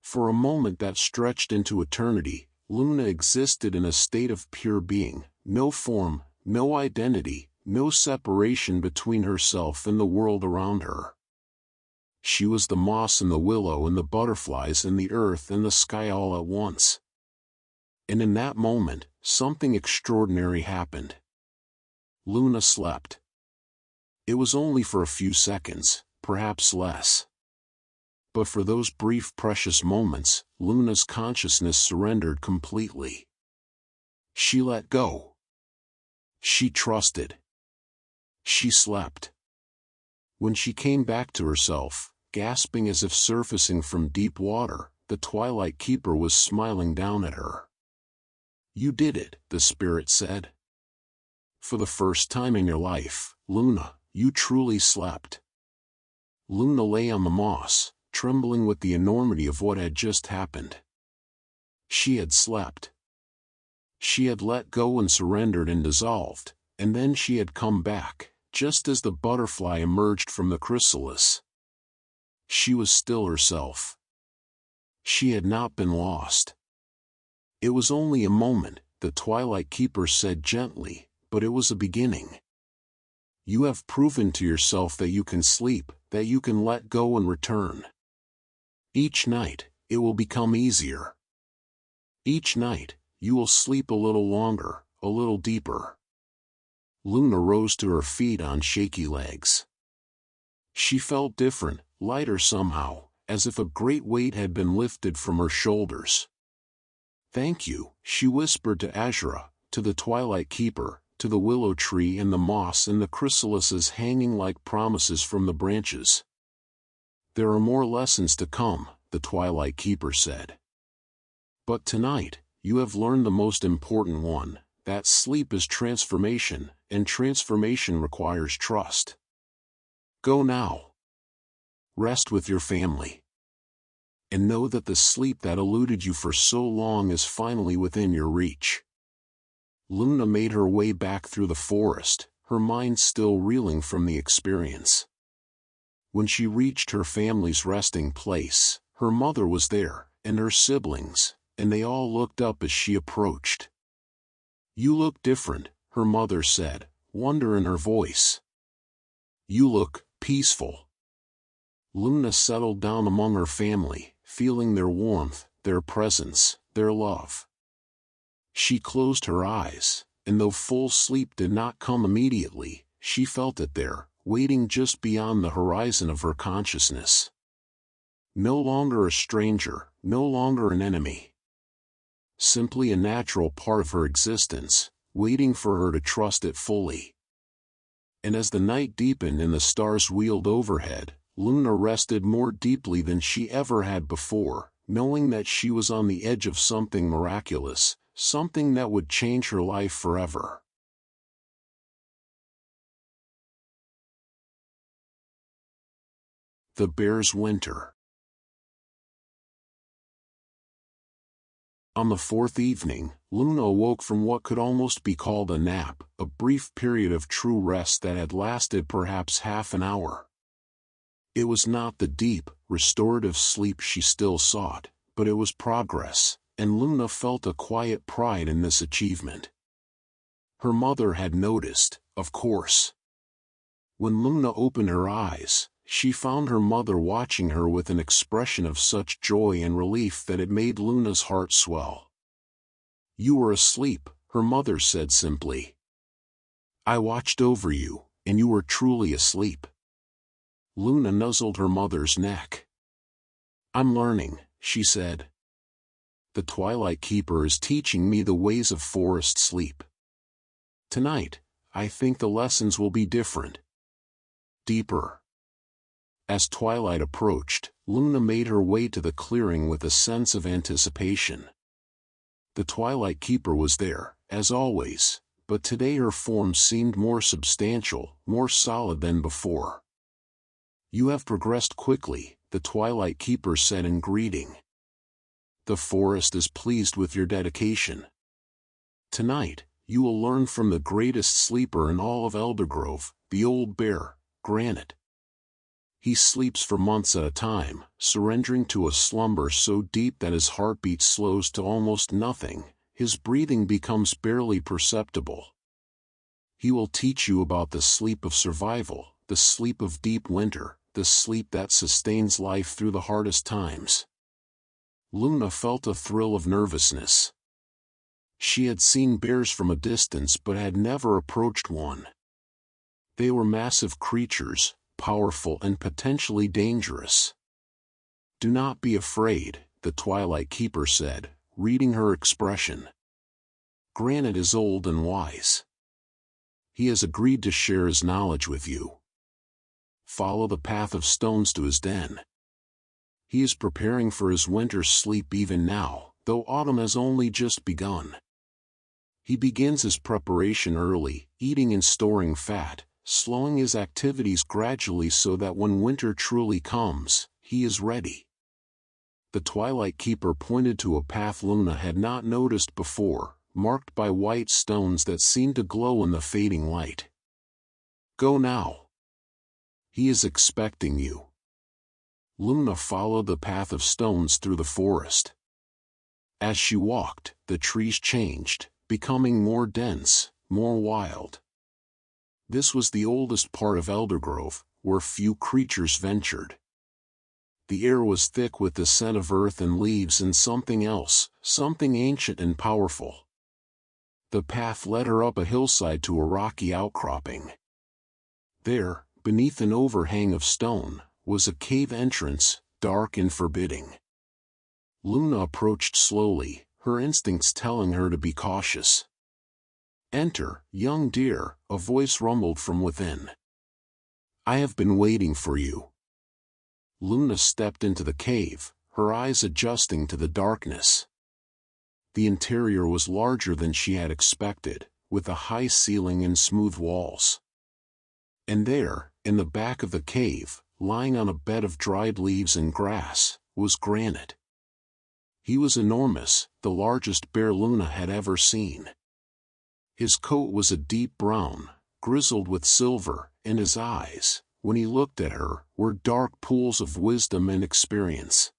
For a moment that stretched into eternity, Luna existed in a state of pure being, no form, no identity, no separation between herself and the world around her. She was the moss and the willow and the butterflies and the earth and the sky all at once. And in that moment, something extraordinary happened. Luna slept. It was only for a few seconds, perhaps less. But for those brief precious moments, Luna's consciousness surrendered completely. She let go. She trusted. She slept. When she came back to herself, gasping as if surfacing from deep water, the Twilight Keeper was smiling down at her. "You did it," the spirit said. "For the first time in your life, Luna, you truly slept." Luna lay on the moss, trembling with the enormity of what had just happened. She had slept. She had let go and surrendered and dissolved, and then she had come back, just as the butterfly emerged from the chrysalis. She was still herself. She had not been lost. It was only a moment, the Twilight Keeper said gently, but it was a beginning. You have proven to yourself that you can sleep, that you can let go and return. Each night, it will become easier. Each night, you will sleep a little longer, a little deeper. Luna rose to her feet on shaky legs. She felt different, lighter somehow, as if a great weight had been lifted from her shoulders. Thank you, she whispered to Azura, to the Twilight Keeper, to the willow tree and the moss and the chrysalises hanging like promises from the branches. There are more lessons to come, the Twilight Keeper said. But tonight, you have learned the most important one, that sleep is transformation, and transformation requires trust. Go now. Rest with your family. And know that the sleep that eluded you for so long is finally within your reach. Luna made her way back through the forest, her mind still reeling from the experience. When she reached her family's resting place, her mother was there, and her siblings, and they all looked up as she approached. You look different, her mother said, wonder in her voice. You look peaceful. Luna settled down among her family, feeling their warmth, their presence, their love. She closed her eyes, and though full sleep did not come immediately, she felt it there, waiting just beyond the horizon of her consciousness. No longer a stranger, no longer an enemy. Simply a natural part of her existence, waiting for her to trust it fully. And as the night deepened and the stars wheeled overhead, Luna rested more deeply than she ever had before, knowing that she was on the edge of something miraculous, something that would change her life forever. The Bear's Winter. On the fourth evening, Luna awoke from what could almost be called a nap, a brief period of true rest that had lasted perhaps half an hour. It was not the deep, restorative sleep she still sought, but it was progress, and Luna felt a quiet pride in this achievement. Her mother had noticed, of course. When Luna opened her eyes, she found her mother watching her with an expression of such joy and relief that it made Luna's heart swell. You were asleep, her mother said simply. I watched over you, and you were truly asleep. Luna nuzzled her mother's neck. I'm learning, she said. The Twilight Keeper is teaching me the ways of forest sleep. Tonight, I think the lessons will be different. Deeper. As twilight approached, Luna made her way to the clearing with a sense of anticipation. The Twilight Keeper was there, as always, but today her form seemed more substantial, more solid than before. You have progressed quickly, the Twilight Keeper said in greeting. The forest is pleased with your dedication. Tonight, you will learn from the greatest sleeper in all of Eldergrove, the old bear, Granite. He sleeps for months at a time, surrendering to a slumber so deep that his heartbeat slows to almost nothing, his breathing becomes barely perceptible. He will teach you about the sleep of survival, the sleep of deep winter, the sleep that sustains life through the hardest times. Luna felt a thrill of nervousness. She had seen bears from a distance but had never approached one. They were massive creatures, powerful and potentially dangerous. Do not be afraid, the Twilight Keeper said, reading her expression. Granite is old and wise. He has agreed to share his knowledge with you. Follow the path of stones to his den. He is preparing for his winter's sleep even now, though autumn has only just begun. He begins his preparation early, eating and storing fat, slowing his activities gradually so that when winter truly comes, he is ready. The Twilight Keeper pointed to a path Luna had not noticed before, marked by white stones that seemed to glow in the fading light. Go now. He is expecting you. Luna followed the path of stones through the forest. As she walked, the trees changed, becoming more dense, more wild. This was the oldest part of Eldergrove, where few creatures ventured. The air was thick with the scent of earth and leaves and something else, something ancient and powerful. The path led her up a hillside to a rocky outcropping. There, beneath an overhang of stone, was a cave entrance, dark and forbidding. Luna approached slowly, her instincts telling her to be cautious. Enter, young deer, a voice rumbled from within. I have been waiting for you. Luna stepped into the cave, her eyes adjusting to the darkness. The interior was larger than she had expected, with a high ceiling and smooth walls. And there, in the back of the cave, lying on a bed of dried leaves and grass, was Granite. He was enormous, the largest bear Luna had ever seen. His coat was a deep brown, grizzled with silver, and his eyes, when he looked at her, were dark pools of wisdom and experience.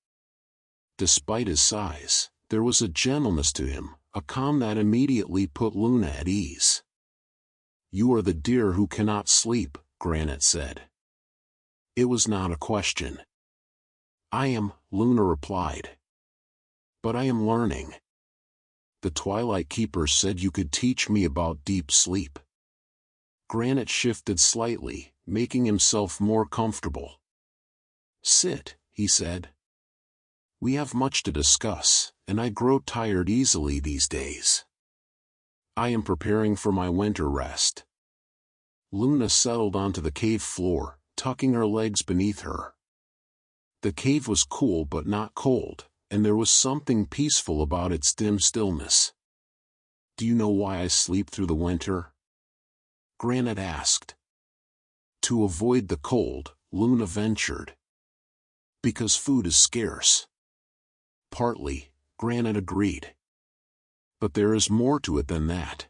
Despite his size, there was a gentleness to him, a calm that immediately put Luna at ease. You are the deer who cannot sleep, Granite said. It was not a question. I am, Luna replied. But I am learning. The Twilight Keeper said you could teach me about deep sleep. Granite shifted slightly, making himself more comfortable. Sit, he said. We have much to discuss, and I grow tired easily these days. I am preparing for my winter rest. Luna settled onto the cave floor, tucking her legs beneath her. The cave was cool but not cold, and there was something peaceful about its dim stillness. Do you know why I sleep through the winter? Granite asked. To avoid the cold, Luna ventured. Because food is scarce. Partly, Granite agreed. But there is more to it than that.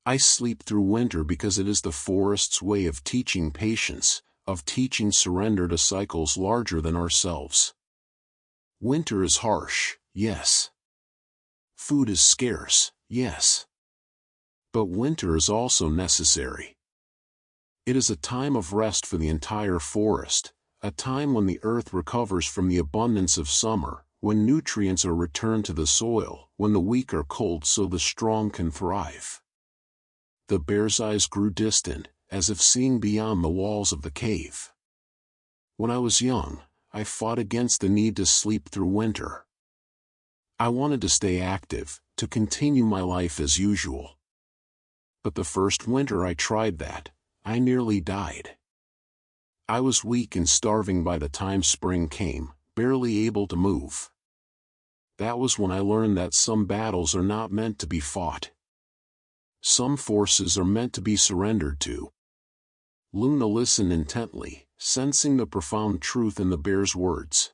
I sleep through winter because it is the forest's way of teaching patience, of teaching surrender to cycles larger than ourselves. Winter is harsh, yes. Food is scarce, yes. But winter is also necessary. It is a time of rest for the entire forest, a time when the earth recovers from the abundance of summer, when nutrients are returned to the soil, when the weak are cold so the strong can thrive. The bear's eyes grew distant, as if seeing beyond the walls of the cave. When I was young, I fought against the need to sleep through winter. I wanted to stay active, to continue my life as usual. But the first winter I tried that, I nearly died. I was weak and starving by the time spring came, barely able to move. That was when I learned that some battles are not meant to be fought. Some forces are meant to be surrendered to. Luna listened intently, sensing the profound truth in the bear's words.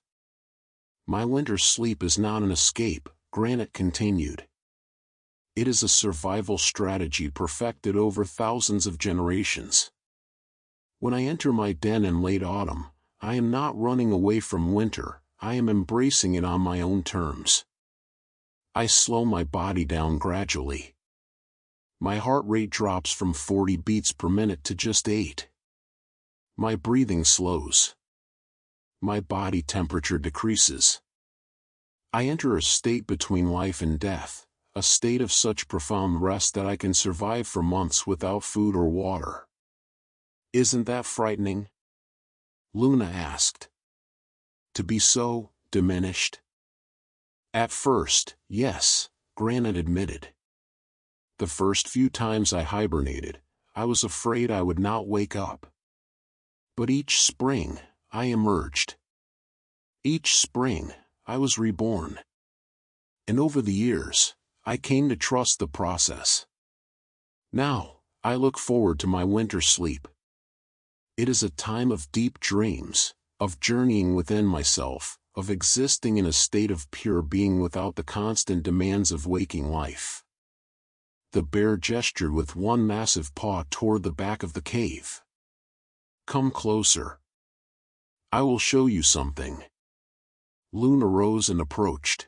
My winter sleep is not an escape, Granite continued. It is a survival strategy perfected over thousands of generations. When I enter my den in late autumn, I am not running away from winter, I am embracing it on my own terms. I slow my body down gradually. My heart rate drops from 40 beats per minute to just 8. My breathing slows. My body temperature decreases. I enter a state between life and death, a state of such profound rest that I can survive for months without food or water. Isn't that frightening? Luna asked. To be so diminished? At first, yes, Granite admitted. The first few times I hibernated, I was afraid I would not wake up. But each spring, I emerged. Each spring, I was reborn. And over the years, I came to trust the process. Now, I look forward to my winter sleep. It is a time of deep dreams, of journeying within myself, of existing in a state of pure being without the constant demands of waking life. The bear gestured with one massive paw toward the back of the cave. "Come closer. I will show you something." Luna rose and approached.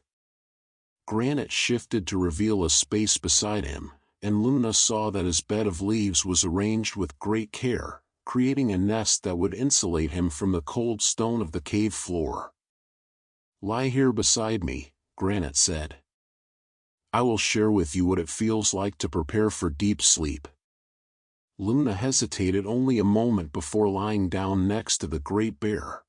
Granite shifted to reveal a space beside him, and Luna saw that his bed of leaves was arranged with great care, creating a nest that would insulate him from the cold stone of the cave floor. "Lie here beside me," Granite said. "I will share with you what it feels like to prepare for deep sleep." Luna hesitated only a moment before lying down next to the great bear.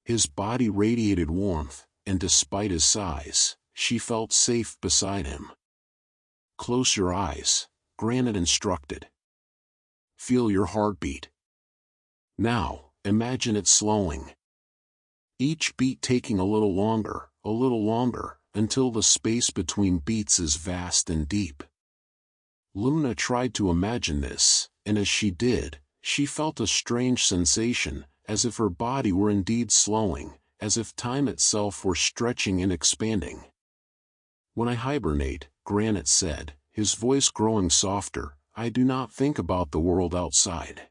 His body radiated warmth, and despite his size, she felt safe beside him. "Close your eyes," Granite instructed. "Feel your heartbeat. Now, imagine it slowing. Each beat taking a little longer, until the space between beats is vast and deep." Luna tried to imagine this, and as she did, she felt a strange sensation, as if her body were indeed slowing, as if time itself were stretching and expanding. "When I hibernate," Granite said, his voice growing softer, "I do not think about the world outside.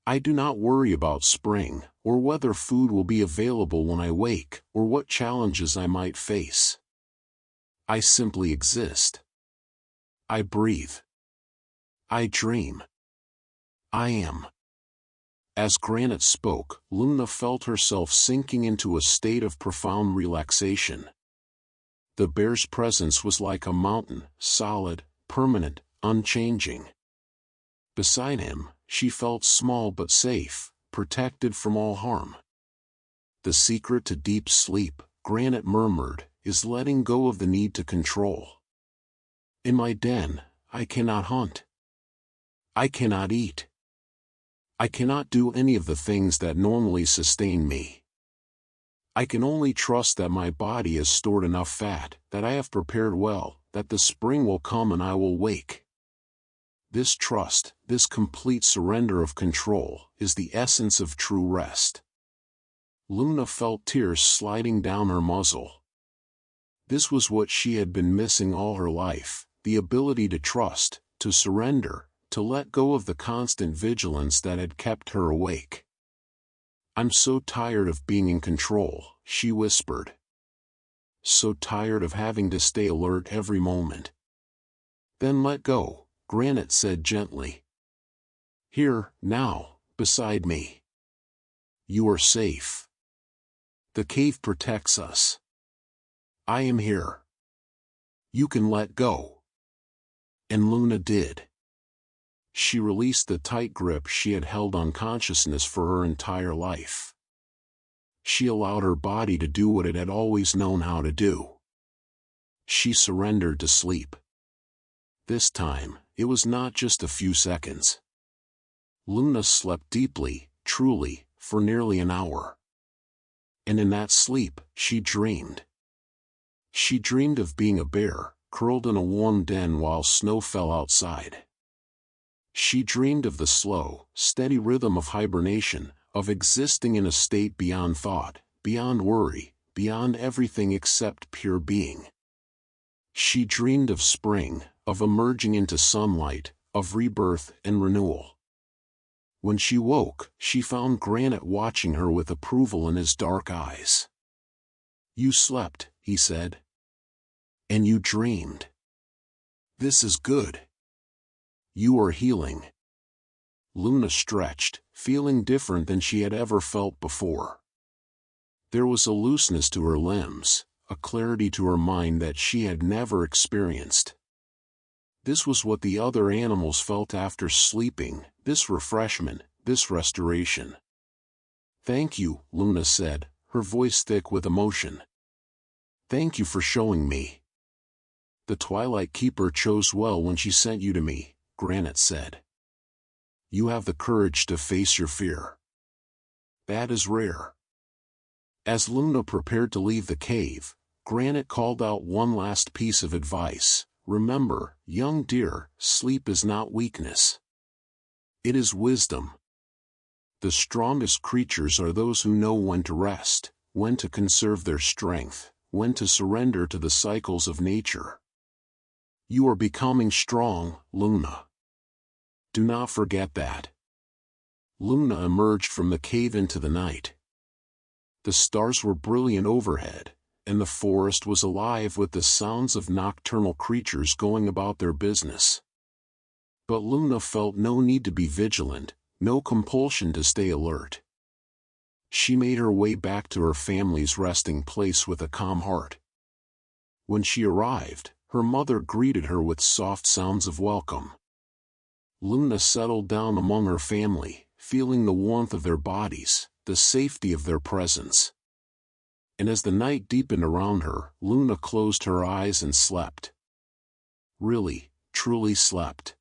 I do not worry about spring, or whether food will be available when I wake, or what challenges I might face. I simply exist. I breathe. I dream. I am." As Granite spoke, Luna felt herself sinking into a state of profound relaxation. The bear's presence was like a mountain, solid, permanent, unchanging. Beside him, she felt small but safe, protected from all harm. "The secret to deep sleep," Granite murmured, "is letting go of the need to control. In my den, I cannot hunt. I cannot eat. I cannot do any of the things that normally sustain me. I can only trust that my body has stored enough fat, that I have prepared well, that the spring will come and I will wake." This trust, this complete surrender of control, is the essence of true rest. Luna felt tears sliding down her muzzle. This was what she had been missing all her life, the ability to trust, to surrender, to let go of the constant vigilance that had kept her awake. "I'm so tired of being in control," she whispered. "So tired of having to stay alert every moment." "Then let go," Granite said gently. "Here, now, beside me. You are safe. The cave protects us. I am here. You can let go." And Luna did. She released the tight grip she had held on consciousness for her entire life. She allowed her body to do what it had always known how to do. She surrendered to sleep. This time, it was not just a few seconds. Luna slept deeply, truly, for nearly an hour. And in that sleep, she dreamed. She dreamed of being a bear, curled in a warm den while snow fell outside. She dreamed of the slow, steady rhythm of hibernation, of existing in a state beyond thought, beyond worry, beyond everything except pure being. She dreamed of spring, of emerging into sunlight, of rebirth and renewal. When she woke, she found Granite watching her with approval in his dark eyes. "You slept," he said. "And you dreamed. This is good. You are healing." Luna stretched, feeling different than she had ever felt before. There was a looseness to her limbs, a clarity to her mind that she had never experienced. This was what the other animals felt after sleeping, this refreshment, this restoration. "Thank you," Luna said, her voice thick with emotion. "Thank you for showing me. The Twilight Keeper chose well when she sent you to me," Granite said. "You have the courage to face your fear. That is rare." As Luna prepared to leave the cave, Granite called out one last piece of advice. "Remember, young dear, sleep is not weakness. It is wisdom. The strongest creatures are those who know when to rest, when to conserve their strength, when to surrender to the cycles of nature. You are becoming strong, Luna. Do not forget that. Luna emerged from the cave into the night. The stars were brilliant overhead, and the forest was alive with the sounds of nocturnal creatures going about their business. But Luna felt no need to be vigilant, no compulsion to stay alert. She made her way back to her family's resting place with a calm heart. When she arrived, her mother greeted her with soft sounds of welcome. Luna settled down among her family, feeling the warmth of their bodies, the safety of their presence. And as the night deepened around her, Luna closed her eyes and slept. Really, truly slept.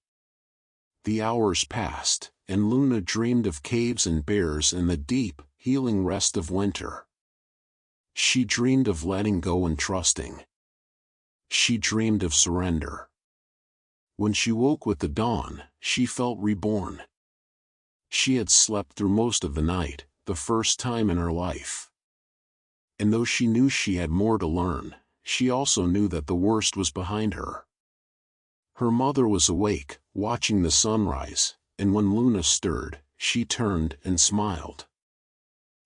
The hours passed, and Luna dreamed of caves and bears and the deep, healing rest of winter. She dreamed of letting go and trusting. She dreamed of surrender. When she woke with the dawn, she felt reborn. She had slept through most of the night, the first time in her life. And though she knew she had more to learn, she also knew that the worst was behind her. Her mother was awake, watching the sunrise, and when Luna stirred, she turned and smiled.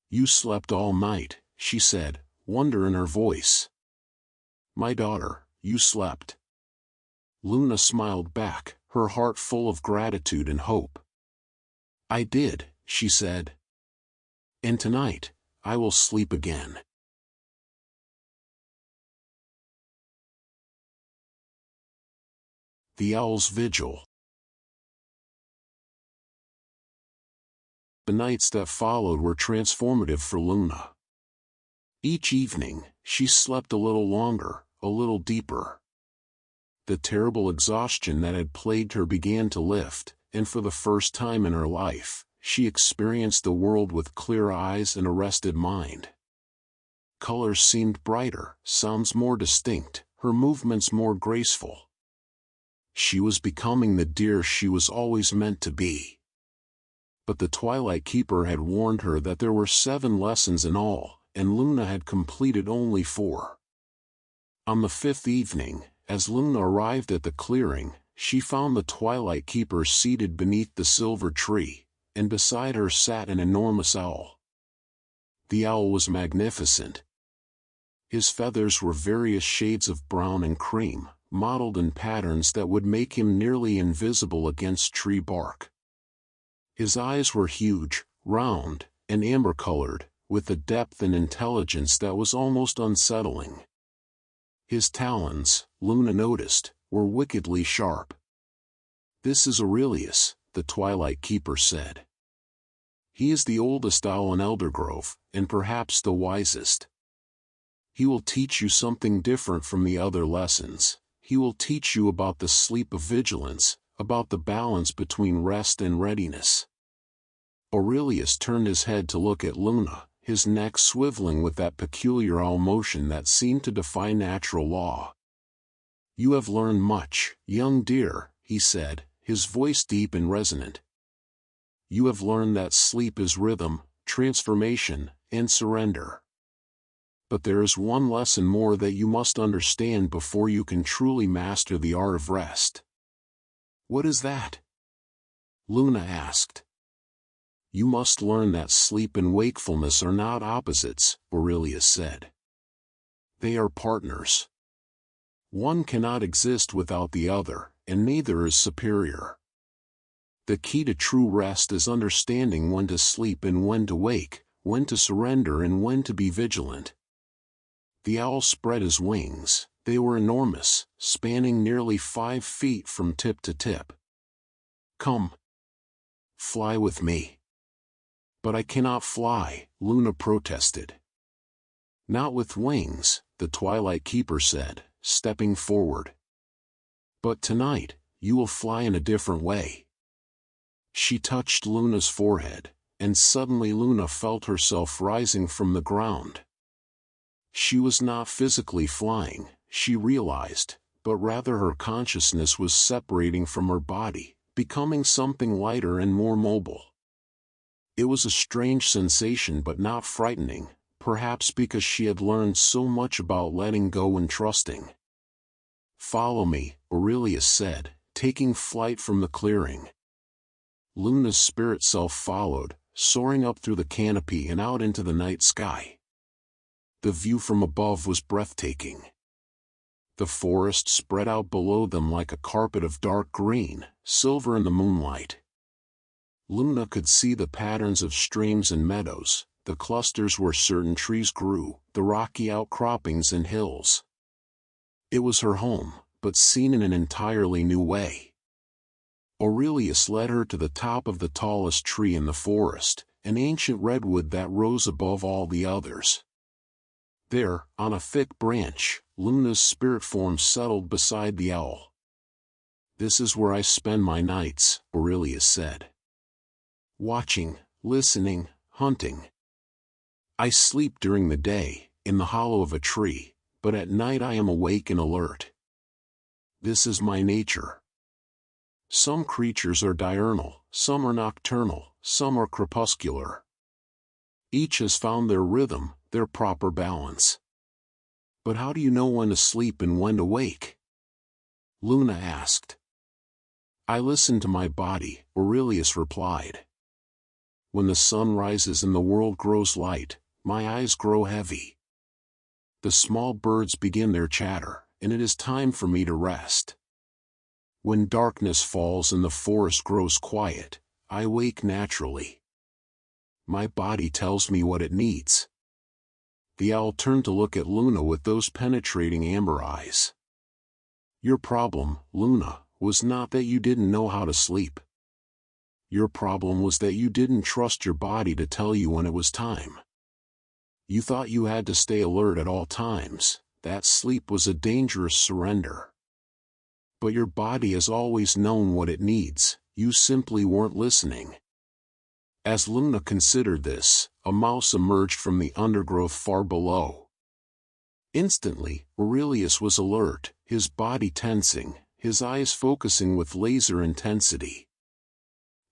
"You slept all night," she said, wonder in her voice. "My daughter, you slept." Luna smiled back, her heart full of gratitude and hope. "I did," she said. "And tonight, I will sleep again." The Owl's Vigil. The nights that followed were transformative for Luna. Each evening, she slept a little longer, a little deeper. The terrible exhaustion that had plagued her began to lift, and for the first time in her life, she experienced the world with clear eyes and a rested mind. Colors seemed brighter, sounds more distinct, her movements more graceful. She was becoming the deer she was always meant to be. But the Twilight Keeper had warned her that there were 7 lessons in all, and Luna had completed only 4. On the 5th evening, as Luna arrived at the clearing, she found the Twilight Keeper seated beneath the silver tree, and beside her sat an enormous owl. The owl was magnificent. His feathers were various shades of brown and cream, modeled in patterns that would make him nearly invisible against tree bark. His eyes were huge, round, and amber-colored, with a depth and intelligence that was almost unsettling. His talons, Luna noticed, were wickedly sharp. "This is Aurelius," the Twilight Keeper said. "He is the oldest owl in Eldergrove, and perhaps the wisest. He will teach you something different from the other lessons. He will teach you about the sleep of vigilance, about the balance between rest and readiness." Aurelius turned his head to look at Luna, his neck swiveling with that peculiar owl motion that seemed to defy natural law. "You have learned much, young deer," he said, his voice deep and resonant. "You have learned that sleep is rhythm, transformation, and surrender. But there is one lesson more that you must understand before you can truly master the art of rest." "What is that?" Luna asked. "You must learn that sleep and wakefulness are not opposites," Aurelius said. "They are partners. One cannot exist without the other, and neither is superior. The key to true rest is understanding when to sleep and when to wake, when to surrender and when to be vigilant." The owl spread his wings. They were enormous, spanning nearly 5 feet from tip to tip. "Come. Fly with me." "But I cannot fly," Luna protested. "Not with wings," the Twilight Keeper said, stepping forward. "But tonight, you will fly in a different way." She touched Luna's forehead, and suddenly Luna felt herself rising from the ground. She was not physically flying, she realized, but rather her consciousness was separating from her body, becoming something lighter and more mobile. It was a strange sensation but not frightening, perhaps because she had learned so much about letting go and trusting. "Follow me," Aurelius said, taking flight from the clearing. Luna's spirit self followed, soaring up through the canopy and out into the night sky. The view from above was breathtaking. The forest spread out below them like a carpet of dark green, silver in the moonlight. Luna could see the patterns of streams and meadows, the clusters where certain trees grew, the rocky outcroppings and hills. It was her home, but seen in an entirely new way. Aurelius led her to the top of the tallest tree in the forest, an ancient redwood that rose above all the others. There, on a thick branch, Luna's spirit form settled beside the owl. "This is where I spend my nights," Aurelius said. "Watching, listening, hunting. I sleep during the day, in the hollow of a tree, but at night I am awake and alert. This is my nature. Some creatures are diurnal, some are nocturnal, some are crepuscular. Each has found their rhythm, their proper balance. But how do you know when to sleep and when to wake?" Luna asked. "I listen to my body," Aurelius replied. "When the sun rises and the world grows light, my eyes grow heavy. The small birds begin their chatter, and it is time for me to rest. When darkness falls and the forest grows quiet, I wake naturally. My body tells me what it needs." The owl turned to look at Luna with those penetrating amber eyes. "Your problem, Luna, was not that you didn't know how to sleep. Your problem was that you didn't trust your body to tell you when it was time. You thought you had to stay alert at all times, that sleep was a dangerous surrender. But your body has always known what it needs, you simply weren't listening." As Luna considered this, a mouse emerged from the undergrowth far below. Instantly, Aurelius was alert, his body tensing, his eyes focusing with laser intensity.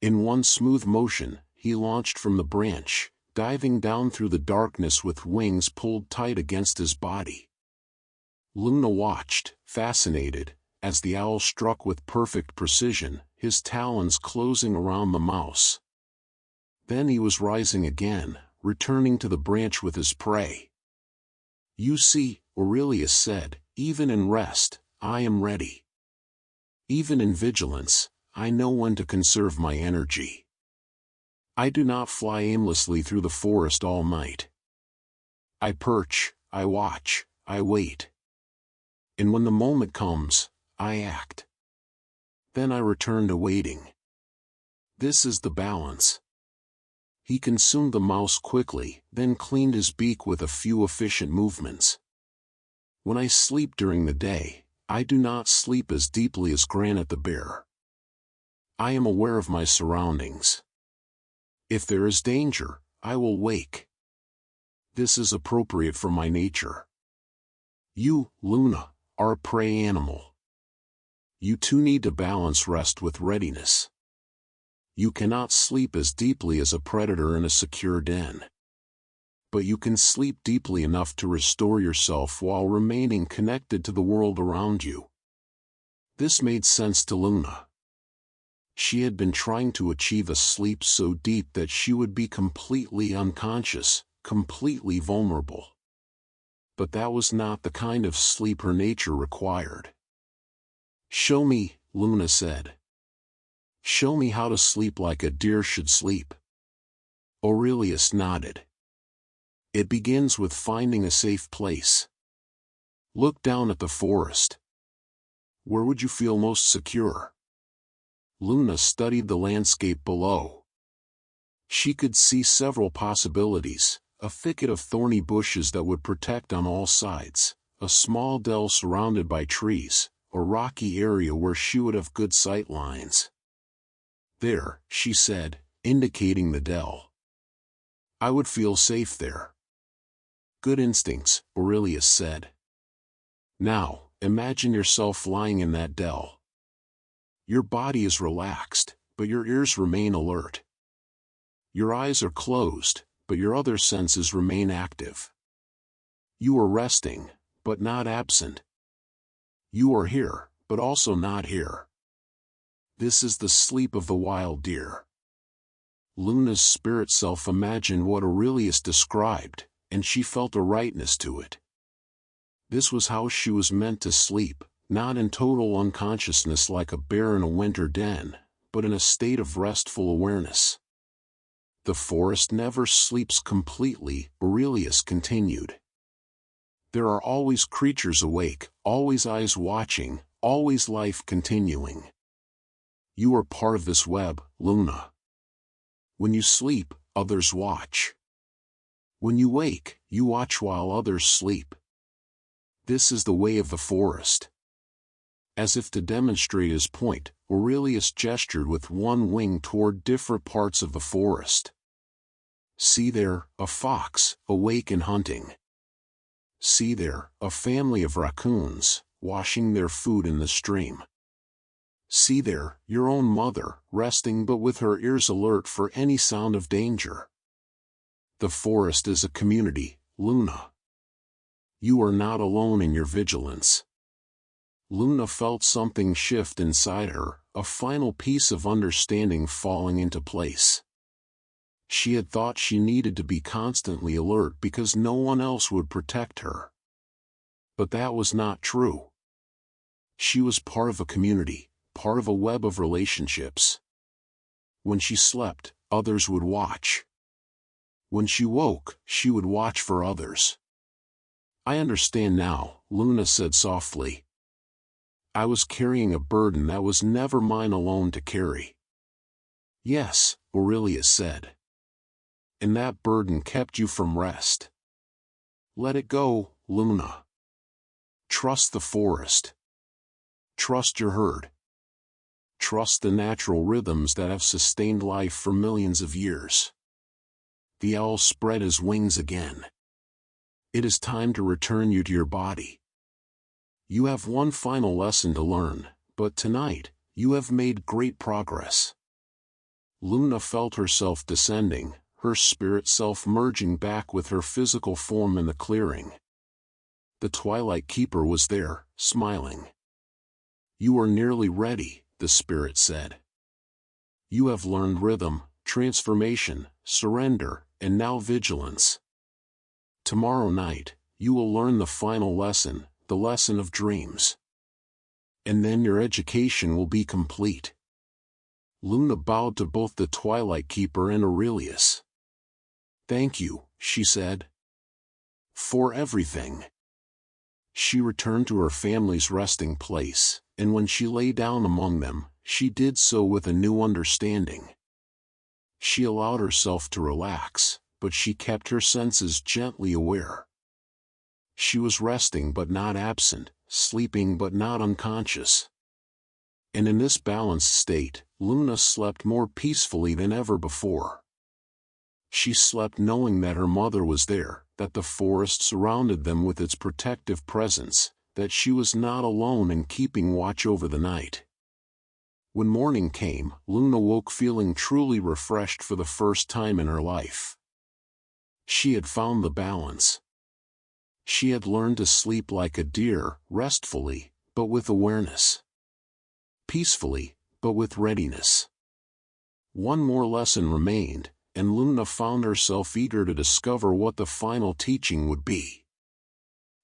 In one smooth motion, he launched from the branch, diving down through the darkness with wings pulled tight against his body. Luna watched, fascinated, as the owl struck with perfect precision, his talons closing around the mouse. Then he was rising again, returning to the branch with his prey. "You see," Aurelius said, "even in rest, I am ready. Even in vigilance, I know when to conserve my energy. I do not fly aimlessly through the forest all night. I perch, I watch, I wait. And when the moment comes, I act. Then I return to waiting. This is the balance." He consumed the mouse quickly, then cleaned his beak with a few efficient movements. "When I sleep during the day, I do not sleep as deeply as Granite the bear. I am aware of my surroundings. If there is danger, I will wake. This is appropriate for my nature. You, Luna, are a prey animal. You too need to balance rest with readiness. You cannot sleep as deeply as a predator in a secure den. But you can sleep deeply enough to restore yourself while remaining connected to the world around you." This made sense to Luna. She had been trying to achieve a sleep so deep that she would be completely unconscious, completely vulnerable. But that was not the kind of sleep her nature required. "Show me," Luna said. "Show me how to sleep like a deer should sleep." Aurelius nodded. "It begins with finding a safe place. Look down at the forest. Where would you feel most secure?" Luna studied the landscape below. She could see several possibilities: a thicket of thorny bushes that would protect on all sides, a small dell surrounded by trees, a rocky area where she would have good sight lines. "There," she said, indicating the dell. "I would feel safe there." "Good instincts," Aurelius said. "Now, imagine yourself lying in that dell. Your body is relaxed, but your ears remain alert. Your eyes are closed, but your other senses remain active. You are resting, but not absent. You are here, but also not here. This is the sleep of the wild deer. Luna's spirit self imagined what Aurelius described, and she felt a rightness to it. This was how she was meant to sleep, not in total unconsciousness like a bear in a winter den, but in a state of restful awareness. The forest never sleeps completely, Aurelius continued. There are always creatures awake, always eyes watching, always life continuing. You are part of this web, Luna. When you sleep, others watch. When you wake, you watch while others sleep. This is the way of the forest. As if to demonstrate his point, Aurelius gestured with one wing toward different parts of the forest. See there, a fox, awake and hunting. See there, a family of raccoons, washing their food in the stream. See there, your own mother, resting but with her ears alert for any sound of danger. The forest is a community, Luna. You are not alone in your vigilance. Luna felt something shift inside her, a final piece of understanding falling into place. She had thought she needed to be constantly alert because no one else would protect her. But that was not true. She was part of a community, part of a web of relationships. When she slept, others would watch. When she woke, she would watch for others. I understand now, Luna said softly. I was carrying a burden that was never mine alone to carry. Yes, Aurelius said. And that burden kept you from rest. Let it go, Luna. Trust the forest. Trust your herd. Trust the natural rhythms that have sustained life for millions of years. The owl spread his wings again. It is time to return you to your body. You have one final lesson to learn, but tonight, you have made great progress. Luna felt herself descending, her spirit self merging back with her physical form in the clearing. The Twilight Keeper was there, smiling. You are nearly ready, the spirit said. You have learned rhythm, transformation, surrender, and now vigilance. Tomorrow night, you will learn the final lesson, the lesson of dreams. And then your education will be complete. Luna bowed to both the Twilight Keeper and Aurelius. Thank you, she said. For everything. She returned to her family's resting place, and when she lay down among them, she did so with a new understanding. She allowed herself to relax, but she kept her senses gently aware. She was resting but not absent, sleeping but not unconscious. And in this balanced state, Luna slept more peacefully than ever before. She slept knowing that her mother was there, that the forest surrounded them with its protective presence, that she was not alone in keeping watch over the night. When morning came, Luna woke feeling truly refreshed for the first time in her life. She had found the balance. She had learned to sleep like a deer, restfully, but with awareness. Peacefully, but with readiness. One more lesson remained, and Luna found herself eager to discover what the final teaching would be.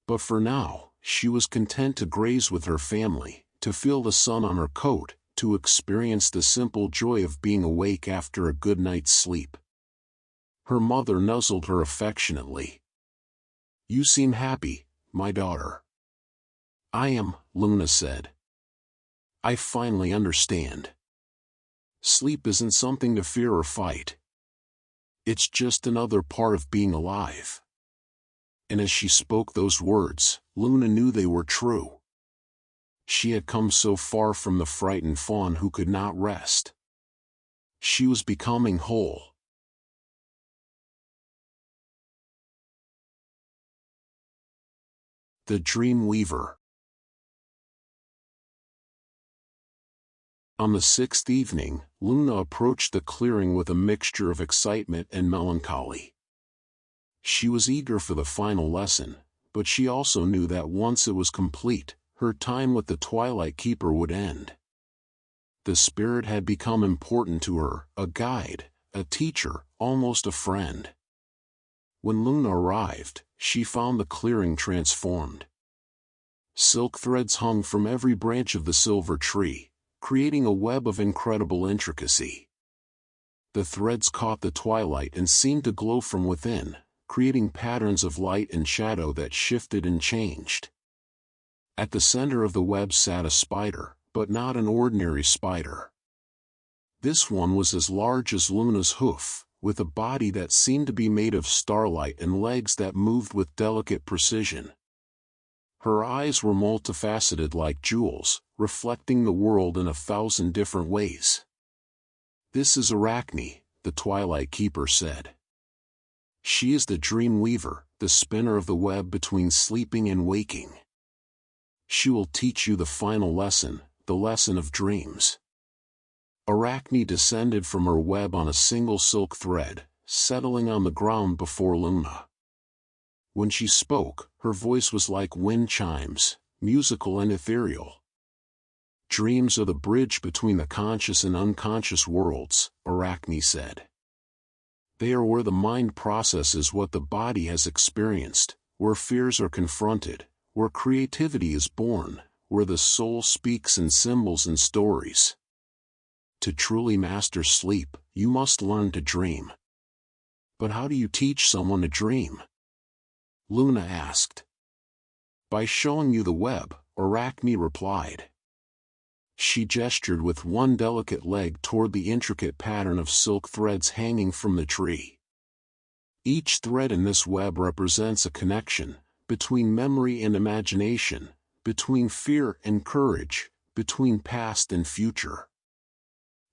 But for now, she was content to graze with her family, to feel the sun on her coat, to experience the simple joy of being awake after a good night's sleep. Her mother nuzzled her affectionately. You seem happy, my daughter. I am, Luna said. I finally understand. Sleep isn't something to fear or fight. It's just another part of being alive. And as she spoke those words, Luna knew they were true. She had come so far from the frightened fawn who could not rest. She was becoming whole. The Dream Weaver. On the sixth evening, Luna approached the clearing with a mixture of excitement and melancholy. She was eager for the final lesson, but she also knew that once it was complete, her time with the Twilight Keeper would end. The spirit had become important to her, a guide, a teacher, almost a friend. When Luna arrived, she found the clearing transformed. Silk threads hung from every branch of the silver tree, creating a web of incredible intricacy. The threads caught the twilight and seemed to glow from within, creating patterns of light and shadow that shifted and changed. At the center of the web sat a spider, but not an ordinary spider. This one was as large as Luna's hoof, with a body that seemed to be made of starlight and legs that moved with delicate precision. Her eyes were multifaceted like jewels, reflecting the world in 1,000 different ways. "This is Arachne," the Twilight Keeper said. "She is the dream weaver, the spinner of the web between sleeping and waking. She will teach you the final lesson, the lesson of dreams." Arachne descended from her web on a single silk thread, settling on the ground before Luna. When she spoke, her voice was like wind chimes, musical and ethereal. "Dreams are the bridge between the conscious and unconscious worlds," Arachne said. "They are where the mind processes what the body has experienced, where fears are confronted, where creativity is born, where the soul speaks in symbols and stories. To truly master sleep, you must learn to dream." "But how do you teach someone to dream?" Luna asked. "By showing you the web," Arachne replied. She gestured with one delicate leg toward the intricate pattern of silk threads hanging from the tree. Each thread in this web represents a connection, between memory and imagination, between fear and courage, between past and future.